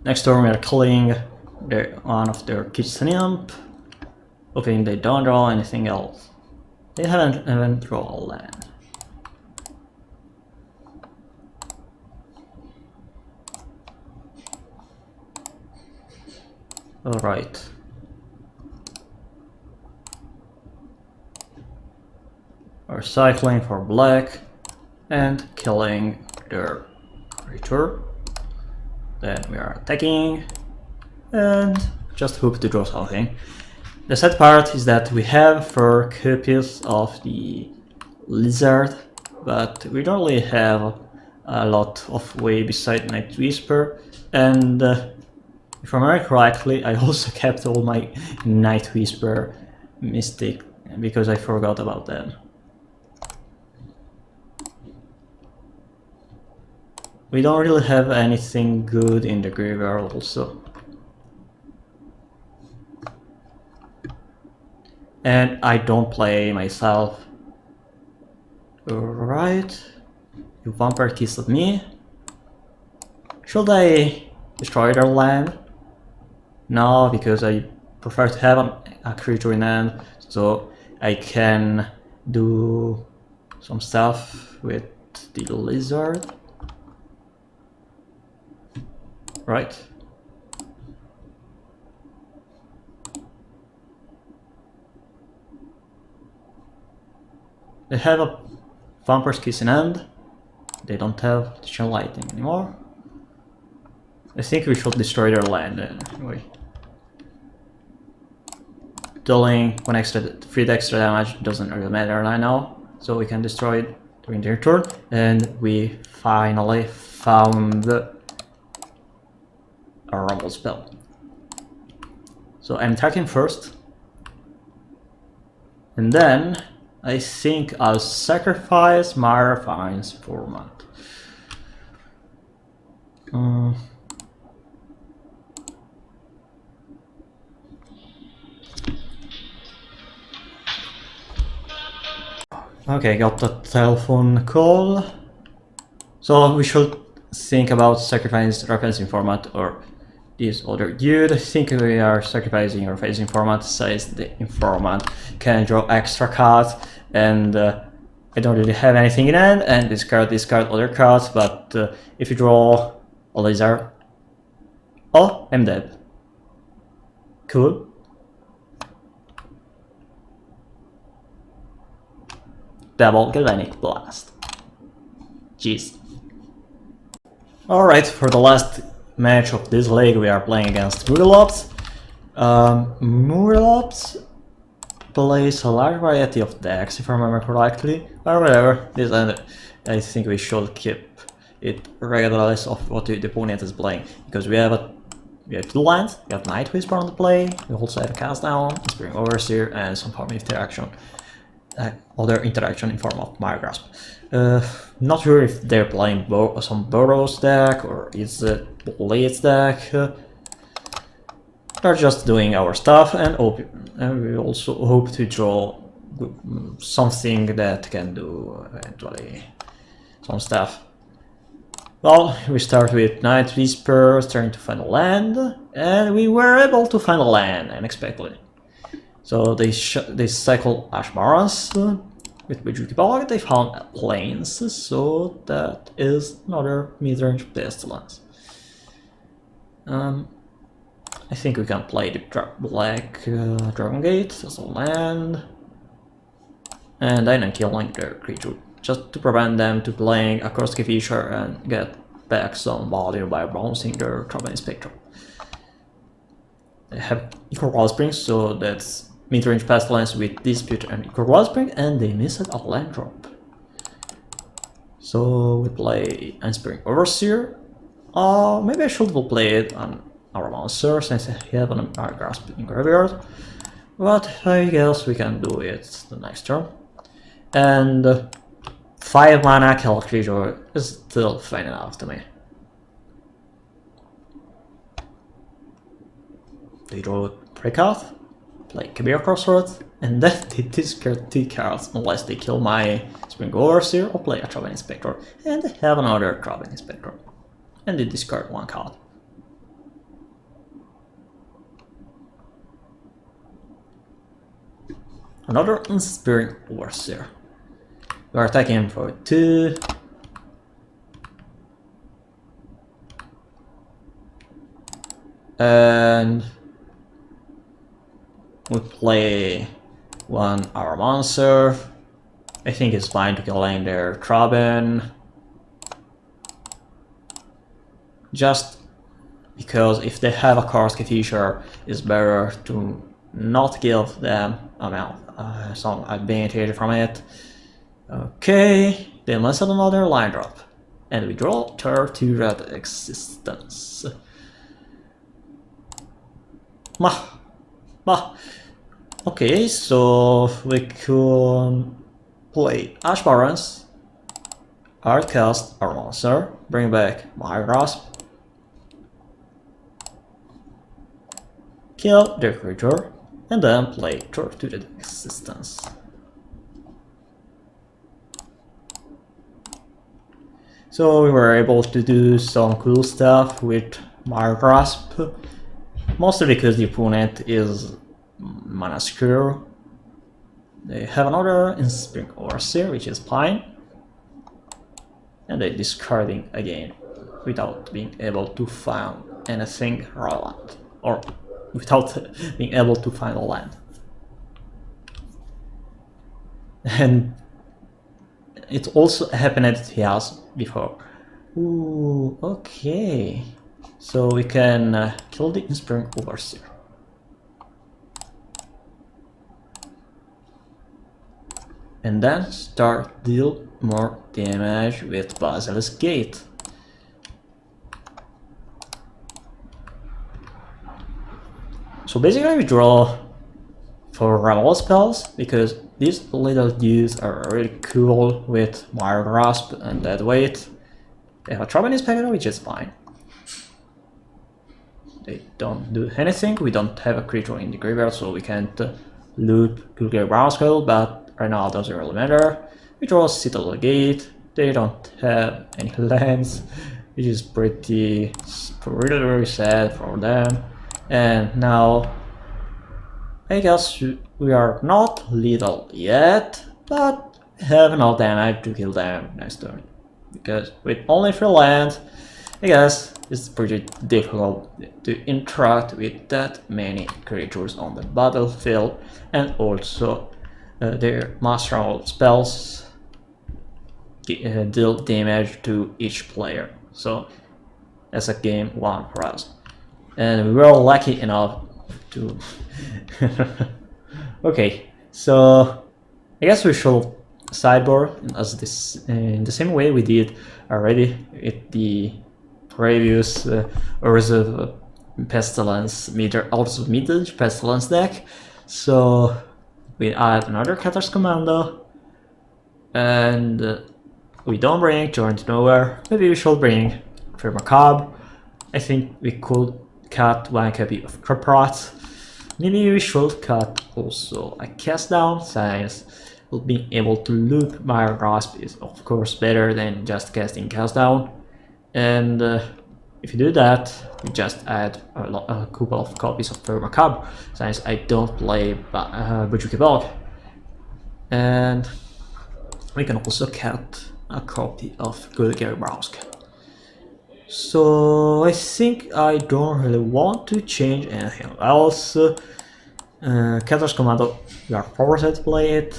Next turn we are killing one of their Kitchen Imp, hoping they don't draw anything else. They haven't even drawn a land. Alright. We're cycling for black and killing their creature. Then we are attacking and just hope to draw something. The sad part is that we have 4 copies of the Lizard, but we don't really have a lot of way beside Night Whisper, and if I remember correctly, I also kept all my Night Whisper Mystic because I forgot about them. We don't really have anything good in the graveyard also. And I don't play myself. Alright. You vampire kissed me. Should I destroy their land? No, because I prefer to have a creature in hand, so I can do some stuff with the Lizard. Right. They have a Vampire's Kiss in hand. They don't have Digital Lightning anymore. I think we should destroy their land anyway. Dealing 3 extra damage doesn't really matter right now, so we can destroy it during their turn. And we finally found a Rumble spell. So I'm attacking first, and then I think I'll sacrifice my Refine's Informant. Okay, got the telephone call. So we should think about sacrificing Refine's Informant or this other dude. I think we are sacrificing Refine's Informant since the Informant can draw extra cards, and I don't really have anything in hand, and discard other cards, but if you draw a Lizard... Oh, I'm dead. Cool. Double Galvanic Blast. Jeez. Alright, for the last match of this league we are playing against murilobs. Murilobs plays a large variety of decks, if I remember correctly, or whatever. This and I think we should keep it regardless of what the opponent is playing, because we have 2 lands, we have Night Whisper on the play, we also have a Cast Down, Spring Overseer, and some form of interaction. Other interaction in form of Mire Grasp. Not sure if they're playing some Burrows deck or Izzet Blades deck. We're just doing our stuff, and we also hope to draw something that can do eventually some stuff. Well, we start with Night Whisper, trying to find a land, and we were able to find a land unexpectedly. So they cycle Ashmarans with Guilpact. They found plains, so that is another Midrange Pestilence. I think we can play the Black Dragon Gate as a land, and then killing their creature, just to prevent them to playing a Kurski Fisher and get back some value by bouncing their Traveling Spectrum. They have Equal Wellspring, so that's Midrange Pestilence with Dispute and Equal Wellspring, and they missed a land drop. So we play Inspiring Overseer. Maybe I should play it on our monster since I have an Mire Grasp in graveyard, but I guess we can do it the next turn. And 5 mana kill creature is still fine enough to me. They draw 3 cards, play Kabir Crossroads, and then they discard 2 cards unless they kill my Spring Overseer or play a Traveling Spectre, and they have another Traveling Spectre, and they discard 1 card. Another Inspiring Overseer. We are attacking for 2. And we play 1 our monster. I think it's fine to kill in their Traben. Just because if they have a Kurski Fisher, it's better to not give them some advantage from it. Okay, they must have another line drop, and we draw 2 red existence. Okay, so we can play Ash Barons, Hardcast our monster, bring back Mire Grasp, kill their creature, and then play Tortured Existence. So we were able to do some cool stuff with Mire Grasp, mostly because the opponent is mana secure. They have another Inspiring Overseer, which is fine, and they're discarding again without being able to find anything relevant, or without being able to find a land. And it also happened here before. Ooh, okay. So we can kill the Inspiring Overseer. And then start deal more damage with Basilisk Gate. So basically we draw for removal spells, because these little dudes are really cool with Mire Grasp and Dead Weight. They have a Traveling Spectre, which is fine. They don't do anything. We don't have a creature in the graveyard, so we can't loop Gulgir Brownskull, but right now it doesn't really matter. We draw Citadel Gate. They don't have any lands, which is pretty really sad for them. And now I guess we are not lethal yet, but have enough damage to kill them next turn. Because with only 3 lands, I guess it's pretty difficult to interact with that many creatures on the battlefield, and also their master spells deal damage to each player. So that's a game 1 for us. And we were lucky enough to... Okay, So I guess we should sideboard as this in the same way we did already with the previous Reserve Pestilence also Midrange Pestilence deck. So we add another Cathar's Commando, and we don't bring Journey to Nowhere. Maybe we should bring Fear Macabre. I think we could cut one copy of Guilpact. Maybe we should cut also a Cast Down, since being able to loop my Grasp is of course better than just casting Cast Down. And if you do that, we just add a couple of copies of Fear Macabre, since I don't play Bujuki Bog. And we can also cut a copy of Gary Browsk. So I think I don't really want to change anything else. Cathar's Commando, we are forced to play it.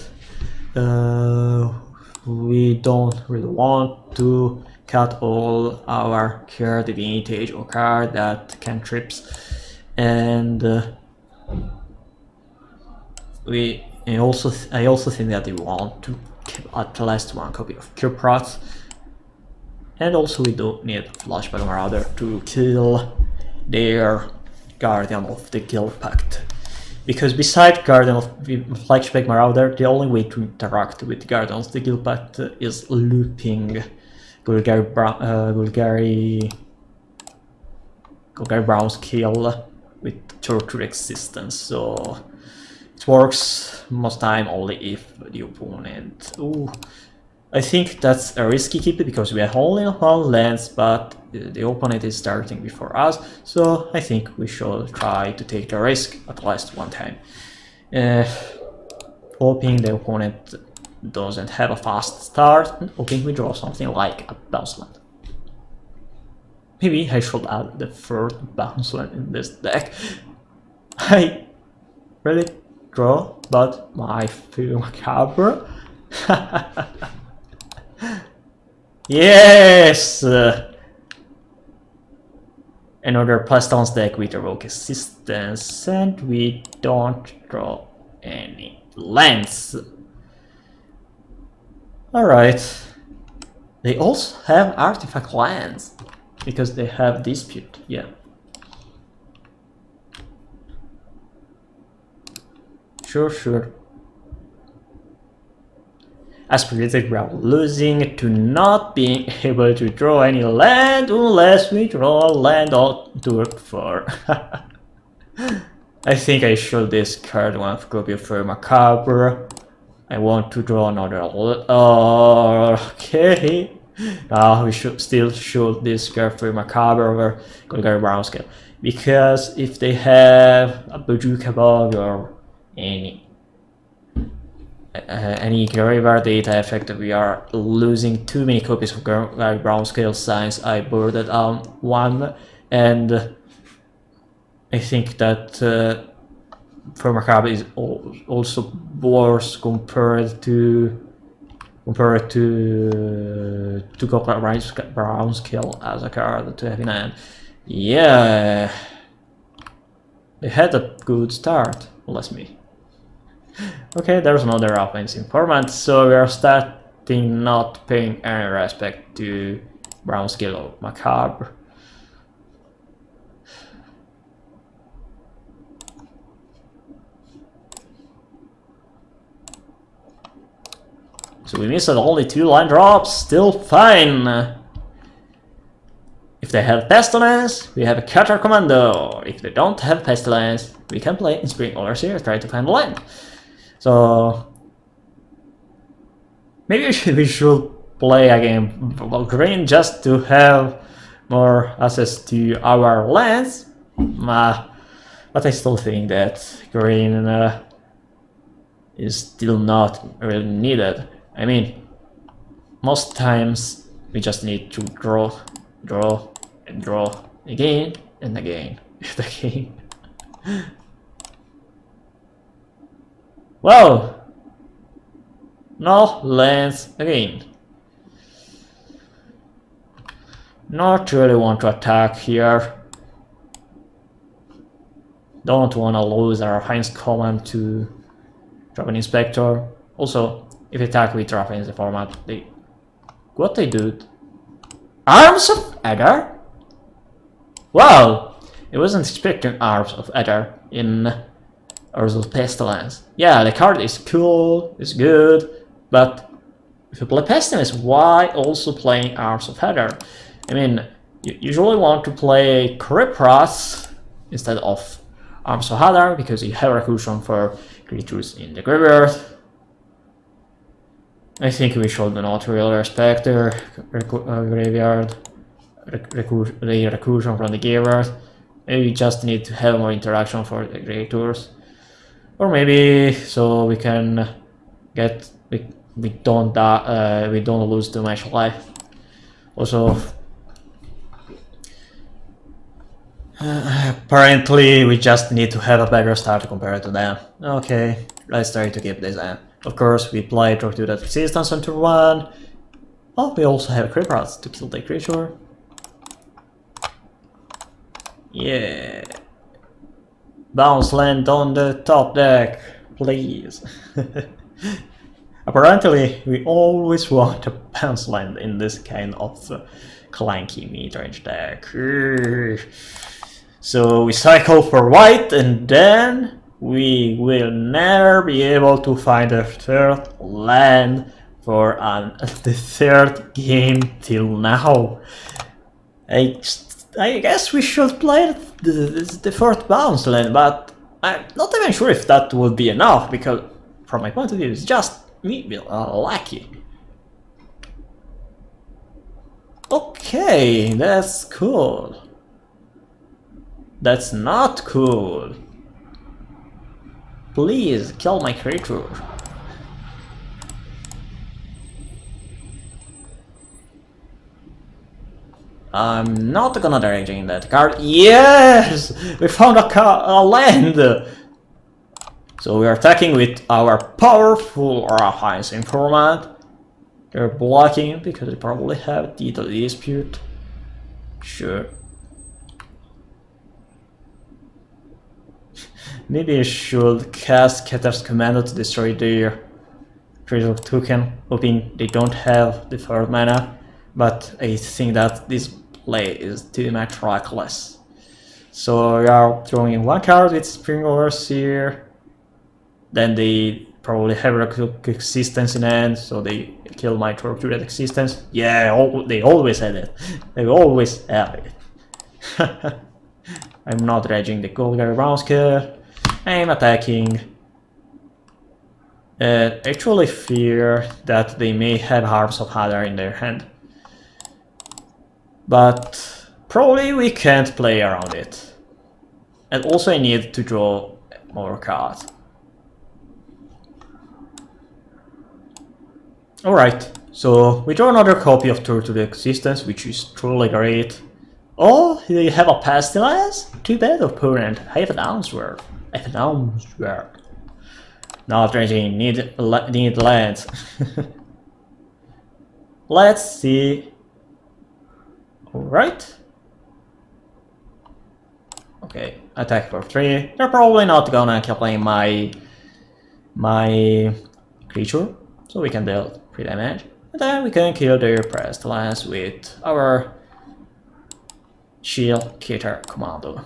We don't really want to cut all our card vintage or card that cantrips, and I also think that we want to keep at least one copy of Guilpact, and also we don't need Flashback Marauder to kill their Guardian of the Guilpact. Because besides Guardian of Flashback Marauder, the only way to interact with Guardians of the Guilpact is looping Golgari Brown's kill with TortEx Existence. So it works most time only if the opponent... Ooh, I think that's a risky keep because we have only one lens, but the opponent is starting before us, so I think we should try to take the risk at least one time. Hoping the opponent doesn't have a fast start, and hoping we draw something like a bounce land. Maybe I should add the third bounce land in this deck. I really draw, but my Fear Macabre. Yes! Another Pestilence deck with Evoke Assistance, and we don't draw any lands. Alright. They also have artifact lands, because they have Dispute, yeah. Sure. As predicted, we are losing to not being able to draw any land unless we draw land on turn 4. I think I should discard one copy of Fear Macabre. I want to draw another. Okay. Now we should discard Fear Macabre over Golgari Brown's Kill. Because if they have a Bujuka Bog or any graveyard data effect, we are losing too many copies of Golgari Brown's Kill, since I boarded on one, and I think that Fear Macabre is also worse compared to Golgari Brown's Kill as a card to have in hand. Yeah, they had a good start, bless me. Okay, there's another offense informant, so we are starting not paying any respect to Brown's Kill or Macabre. So we missed only 2 line drops, still fine. If they have Pestilence, we have a Cutter Commando. If they don't have Pestilence, we can play in Spring Order Series, try to find a land. So maybe we should play a game of green just to have more access to our lands. But I still think that green is still not really needed. I mean, most times we just need to draw and draw again and again and again. Well, no lands again. Not really want to attack here. Don't want to lose our Heinz command to drop an Inspector. Also, if you attack with Rafa in the format, what they do? Arms of Adar? Wow! I wasn't expecting Arms of Adar in Rakdos Pestilence. Yeah, the card is cool, it's good, but if you play Pestilence, why also playing Arms of Adar? I mean, you usually want to play Guilpact instead of Arms of Adar because you have recursion for creatures in the graveyard. I think we should not really respect their graveyard, the recursion from the graveyard. Maybe we just need to have more interaction for the creatures. Or maybe so we can get we don't die, we don't lose too much life. Also, apparently we just need to have a better start compared to them. Okay, let's try to keep this in. Of course, we play Torturic Resistance on turn 1. Oh, we also have Guilpact to kill the creature. Yeah. Bounce land on the top deck, please. Apparently, we always want a bounce land in this kind of clanky midrange deck. So we cycle for white and then we will never be able to find a third land for the third game till now. I guess we should play the fourth bounce land, but I'm not even sure if that would be enough, because from my point of view, it's just me lucky. Okay, that's cool. That's not cool. Please kill my creature. I'm not gonna dredging that card. Yes! We found a land! So we are attacking with our powerful Rafa's Informant. They're blocking because they probably have Deed of Dispute. Sure. Maybe I should cast Cathar's Commando to destroy their creature token, hoping they don't have the 4 mana. But I think that this play is too much reckless. So we are throwing in 1 card with Spring Overseer. Then they probably have Existence in hand, so they kill my Tortured Existence. Yeah, they always had it. They always have it. I'm not dredging the Golgari Brownsker. I'm attacking. I actually fear that they may have Arms of Adar in their hand. But probably we can't play around it. And also I need to draw more cards. Alright, so we draw another copy of Tortured Existence, which is truly great. Oh, they have a Pestilence? Too bad, opponent. I have an answer. I have an answer. Not dredging, need lands. Let's see. Alright. Okay, attack for 3. They're probably not gonna kill playing my creature, so we can deal 3 damage. And then we can kill their Pestilence with our Shield Kitter Commando.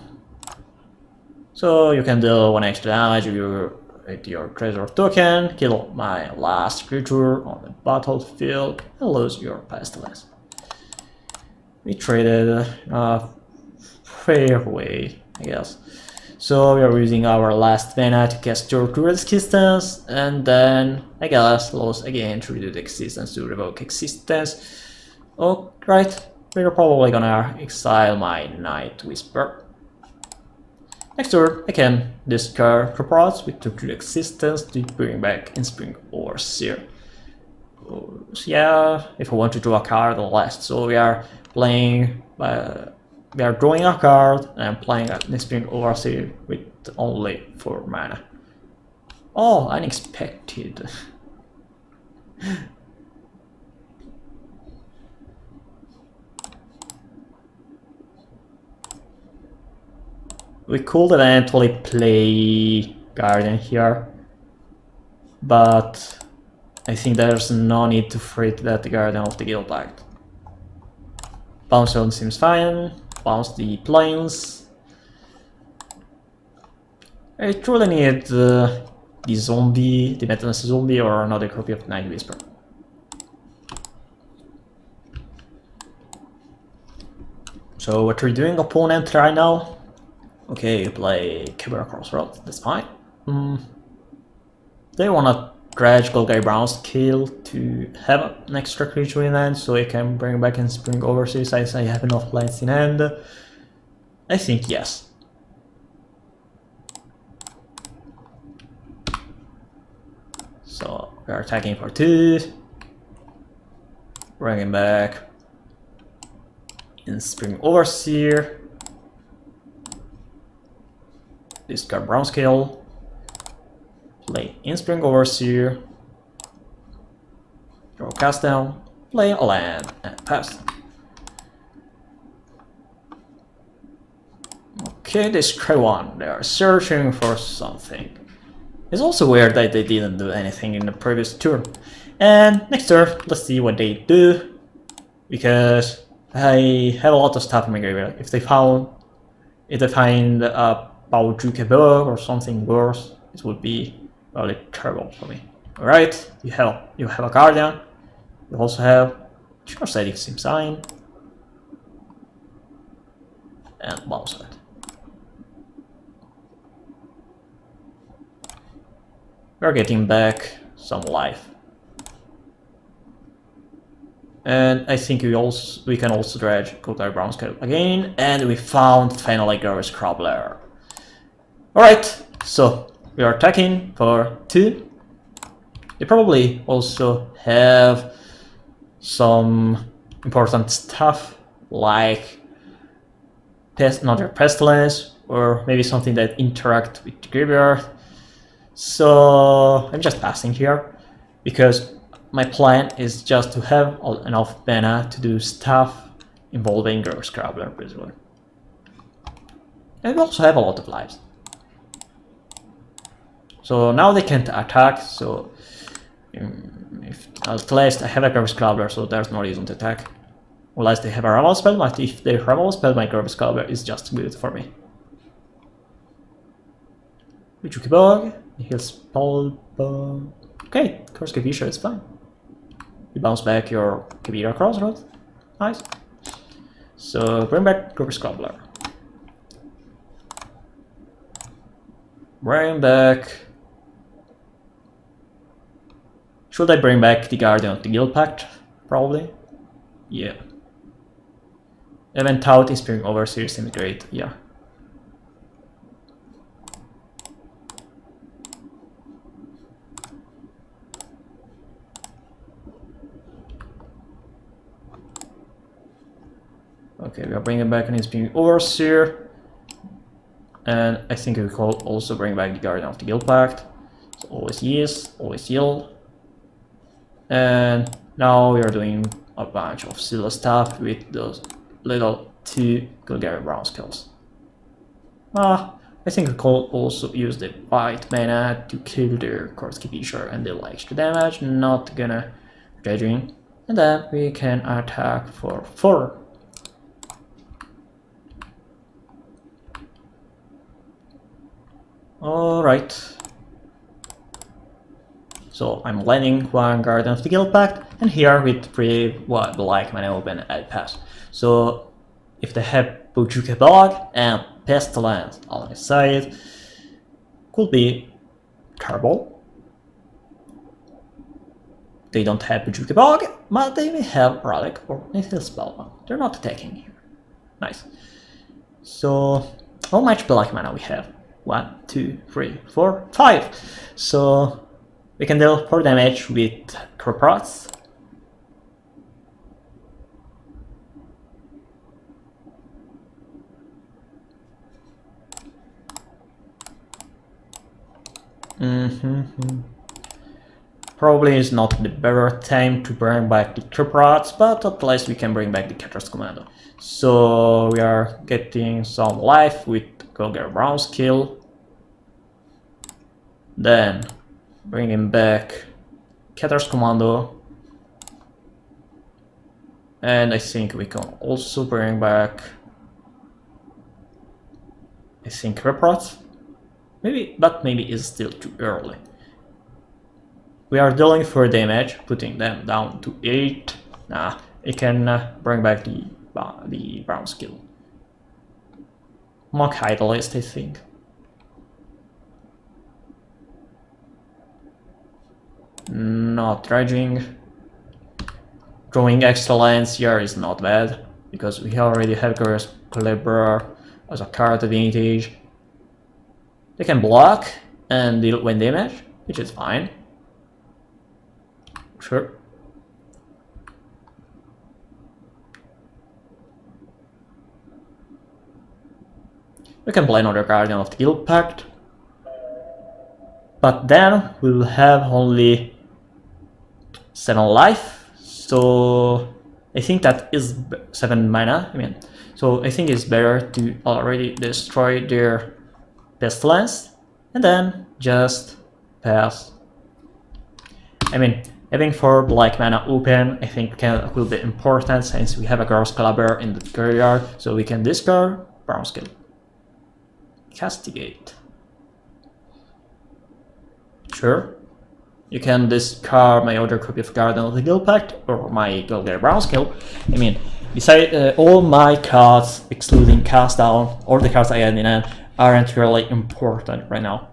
So you can deal 1 extra damage with your treasure token, kill my last creature on the battlefield, and lose your Pestilence. We traded a fair way, I guess. So we are using our last mana to cast Tortured Existence, and then I guess lose again to reduce Existence to revoke Existence. Oh, right. We're probably gonna exile my Night Whisper. Next turn, I can discard Guilpact with Tortured Existence to bring back in Spring Overseer. So yeah, if I want to draw a card last, so we are playing, we are drawing a card and playing a Spring Overseer with only 4 mana. Oh, unexpected. We could eventually play Guardian here. but I think there's no need to frit that Guardian of the Guilpact. Bounce zone seems fine, bounce the planes. I truly need the zombie, the maintenance zombie, or another copy of Night Whisper. So what we're doing, opponent, right now? Okay, you play Kibera Crossroads, that's fine. They wanna dredge Golgari Brown's kill to have an extra creature in hand, so I can bring back and Spring Overseer since I have enough lands in hand. I think yes. So we are attacking for 2, bringing back in Spring Overseer, discard Brown Scale, play in Spring Overseer, draw cast down, play a land, and pass. Okay, this K1, they are searching for something. It's also weird that they didn't do anything in the previous turn. And next turn, let's see what they do, because I have a lot of stuff in my graveyard. If they find a Baujuke bug or something worse, it would be really terrible for me. Alright, you have a Guardian. You also have Short-Sighted Sign and bounce it. We're getting back some life. And I think we can also dredge Golgari Brown Scale again, and we found finally Garrus Crumbler. Alright, so we are attacking for 2. They probably also have some important stuff like another Pestilence, or maybe something that interact with the graveyard. So I'm just passing here, because my plan is just to have enough mana to do stuff involving Garrus Crumbler, basically. And we also have a lot of lives. So now they can't attack, so if at least I have a Garrus Crumbler, so there's no reason to attack. Unless they have a removal spell, but if they have a removal spell, my Garrus Crumbler is just good for me. Bijuki Bug, heals Spell. Okay, Curse Kavisha is fine. You bounce back your Kibera Crossroads. Nice. So bring back Garrus Crumbler. Bring back. Should I bring back the Guardian of the Guilpact? Probably. Yeah. Event out, Inspiring Overseer seems great. Yeah. Okay, we are bringing back an Inspiring Overseer. And I think we can also bring back the Guardian of the Guilpact. So always yes, always yield. And now we are doing a bunch of silly stuff with those little 2 Golgari Brown skills. I think we can also use the white mana to kill their Korski Fisher and deal extra damage, not gonna dredging. And then we can attack for 4. Alright. So I'm landing 1 Guardian of the Guilpact, and here with 3 black mana open, I pass. So if they have Bojuka Bog and Pestilence on the side, could be terrible. They don't have Bojuka Bog, but they may have Relic or Nihil Spell. They're not attacking here. Nice. So how much black mana we have? 1, 2, 3, 4, 5. So we can deal 4 damage with Croprots. Probably is not the better time to bring back the Croprots, but at least we can bring back the Catcher's Commando. So we are getting some life with Golgari Brown's kill. Then Bringing back Catter's Commando. And I think we can also bring back, I think, Reprot. Maybe, but maybe it's still too early. We are dealing 4 damage, putting them down to 8. Nah, I can bring back the brown skill. Mock Idolist, I think. Not dredging. Drawing extra lands here is not bad, because we already have Glorious Calibra as a card advantage. They can block and deal 1 damage, which is fine. Sure. We can play another Guardian of the Guilpact. But then we'll have only 7 life. So I think that is 7 mana, I mean. So I think it's better to already destroy their Pestilence and then just pass. I mean, having 4 black mana open I think will be important, since we have a Gross Clubber in the graveyard, so we can discard brown skill. Castigate. Sure. You can discard my other copy of Guardian of the Guilpact or my Golgari brown skill. I mean, besides all my cards, excluding Cast Down, all the cards I had in hand, aren't really important right now.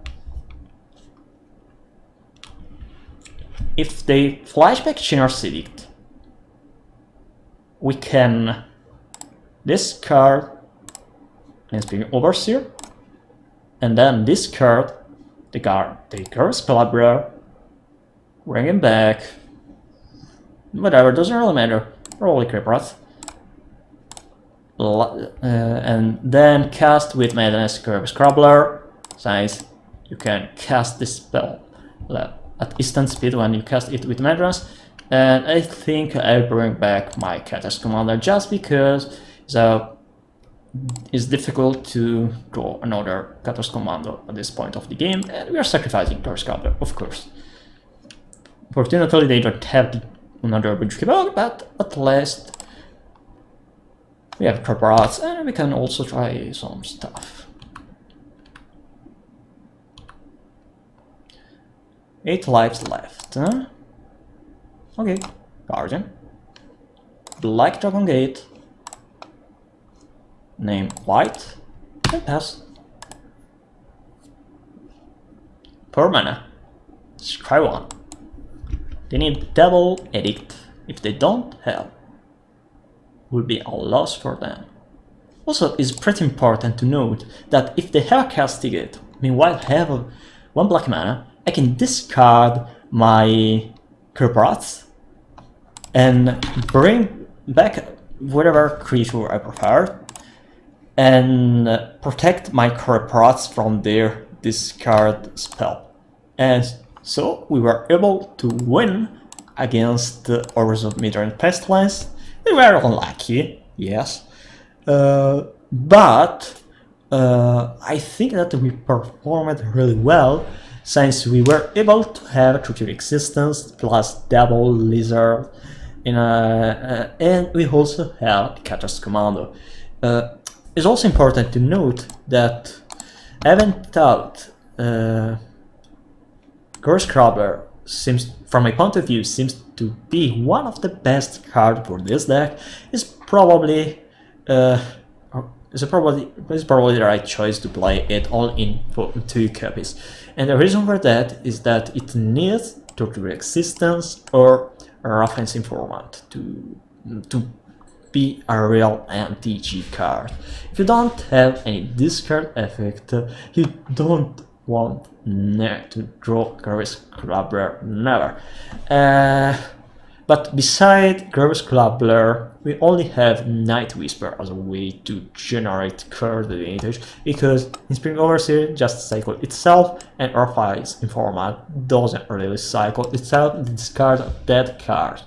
If they flashback Chinar's Edict, we can discard Inspiring Overseer, and then discard the Gross Clubber, bring him back, whatever, doesn't really matter, roll Criprot, and then cast with Madness Gross Clubber, since you can cast this spell at instant speed when you cast it with Madness, and I think I'll bring back my Catter's Commander just because it's difficult to draw another Catter's Commando at this point of the game, and we are sacrificing Gross Clubber, of course. Fortunately, they don't have another Bridge Keeper, but at least we have Criprot, and we can also try some stuff. 8 lives left, huh? Okay, Guardian. Black Dragon Gate. Name white, and pass. 4 mana. Scry 1. They need double Edict. If they don't have, will be a loss for them. Also, it's pretty important to note that if they have Castigate, meanwhile have 1 black mana, I can discard my Criprot and bring back whatever creature I prefer, and protect my Criprots from their discard spell. And so we were able to win against the Horrors of Midrange Pestilence. We were unlucky, yes, but I think that we performed really well, since we were able to have True Existence plus double Lizard, and we also have Catter's Commando. It's also important to note that I haven't thought Gross Clubber seems, from my point of view, seems to be one of the best cards for this deck. It's probably the right choice to play it all in 2 copies. And the reason for that is that it needs Torture Existence or Reference Informant to be a real MTG card. If you don't have any discard effect, you don't want to draw Gross Clubber, never. But beside Gross Clubber, we only have Night Whisper as a way to generate card advantage, because Inspiring Overseer just cycles itself, and Reference Informant doesn't really cycle itself, it discards a dead card.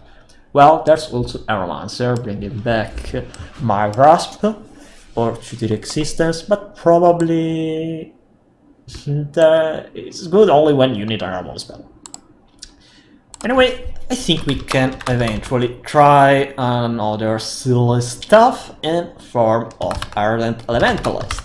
Well, there's also Aromancer, bringing back my Grasp or True Existence, but probably it's good only when you need a normal spell. Anyway, I think we can eventually try another silly stuff in form of Ardent Elementalist.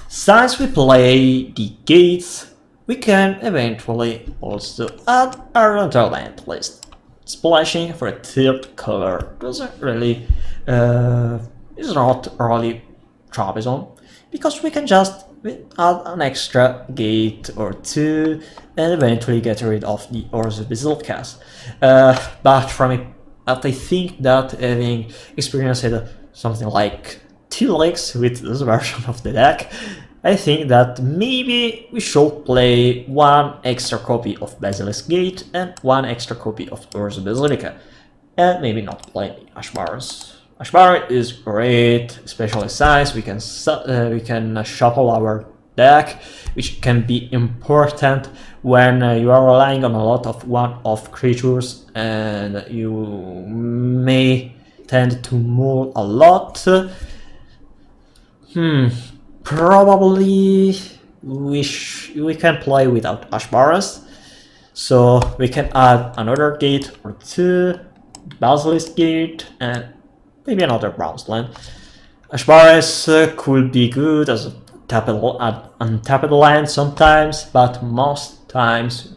Since we play the gates, we can eventually also add Ardent Elementalist. Splashing for a third color doesn't really is not really troublesome, because we can just add an extra gate or two and eventually get rid of the Basilisk. But I think that having experienced something like 2 legs with this version of the deck, I think that maybe we should play 1 extra copy of Basilisk Gate and 1 extra copy of Urza Basilica, and maybe not play Ashbarans. Ashbar is great, especially since we can shuffle our deck, which can be important when you are relying on a lot of one-off creatures and you may tend to move a lot. Probably we can play without Ashbaras, so we can add another gate or 2, Basilisk Gate, and maybe another bronze land. Ashbaras could be good as a untapped land sometimes, but most times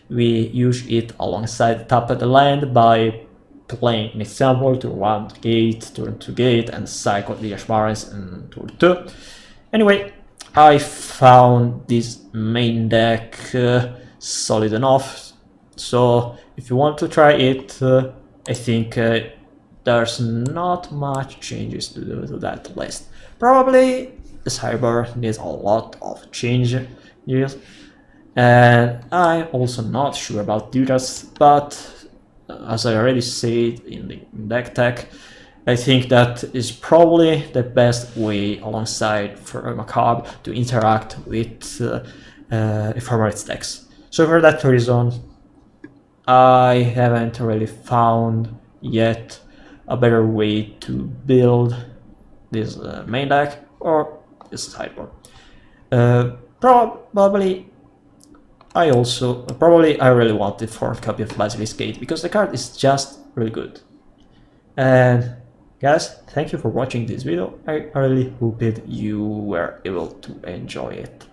we use it alongside tapped land by playing an example to 1 gate, turn 2 gate, and cycle the Ashbaras in turn 2. Anyway, I found this main deck solid enough, so if you want to try it, I think there's not much changes to do to that list. Probably the Cyber needs a lot of changes, and I'm also not sure about Duras, but as I already said in the deck tech, I think that is probably the best way alongside for Macabre to interact with Ephemerate decks. So for that reason, I haven't really found yet a better way to build this main deck or this sideboard. Probably I really want the 4th copy of Basilisk Gate because the card is just really good. And guys, thank you for watching this video. I really hope you were able to enjoy it.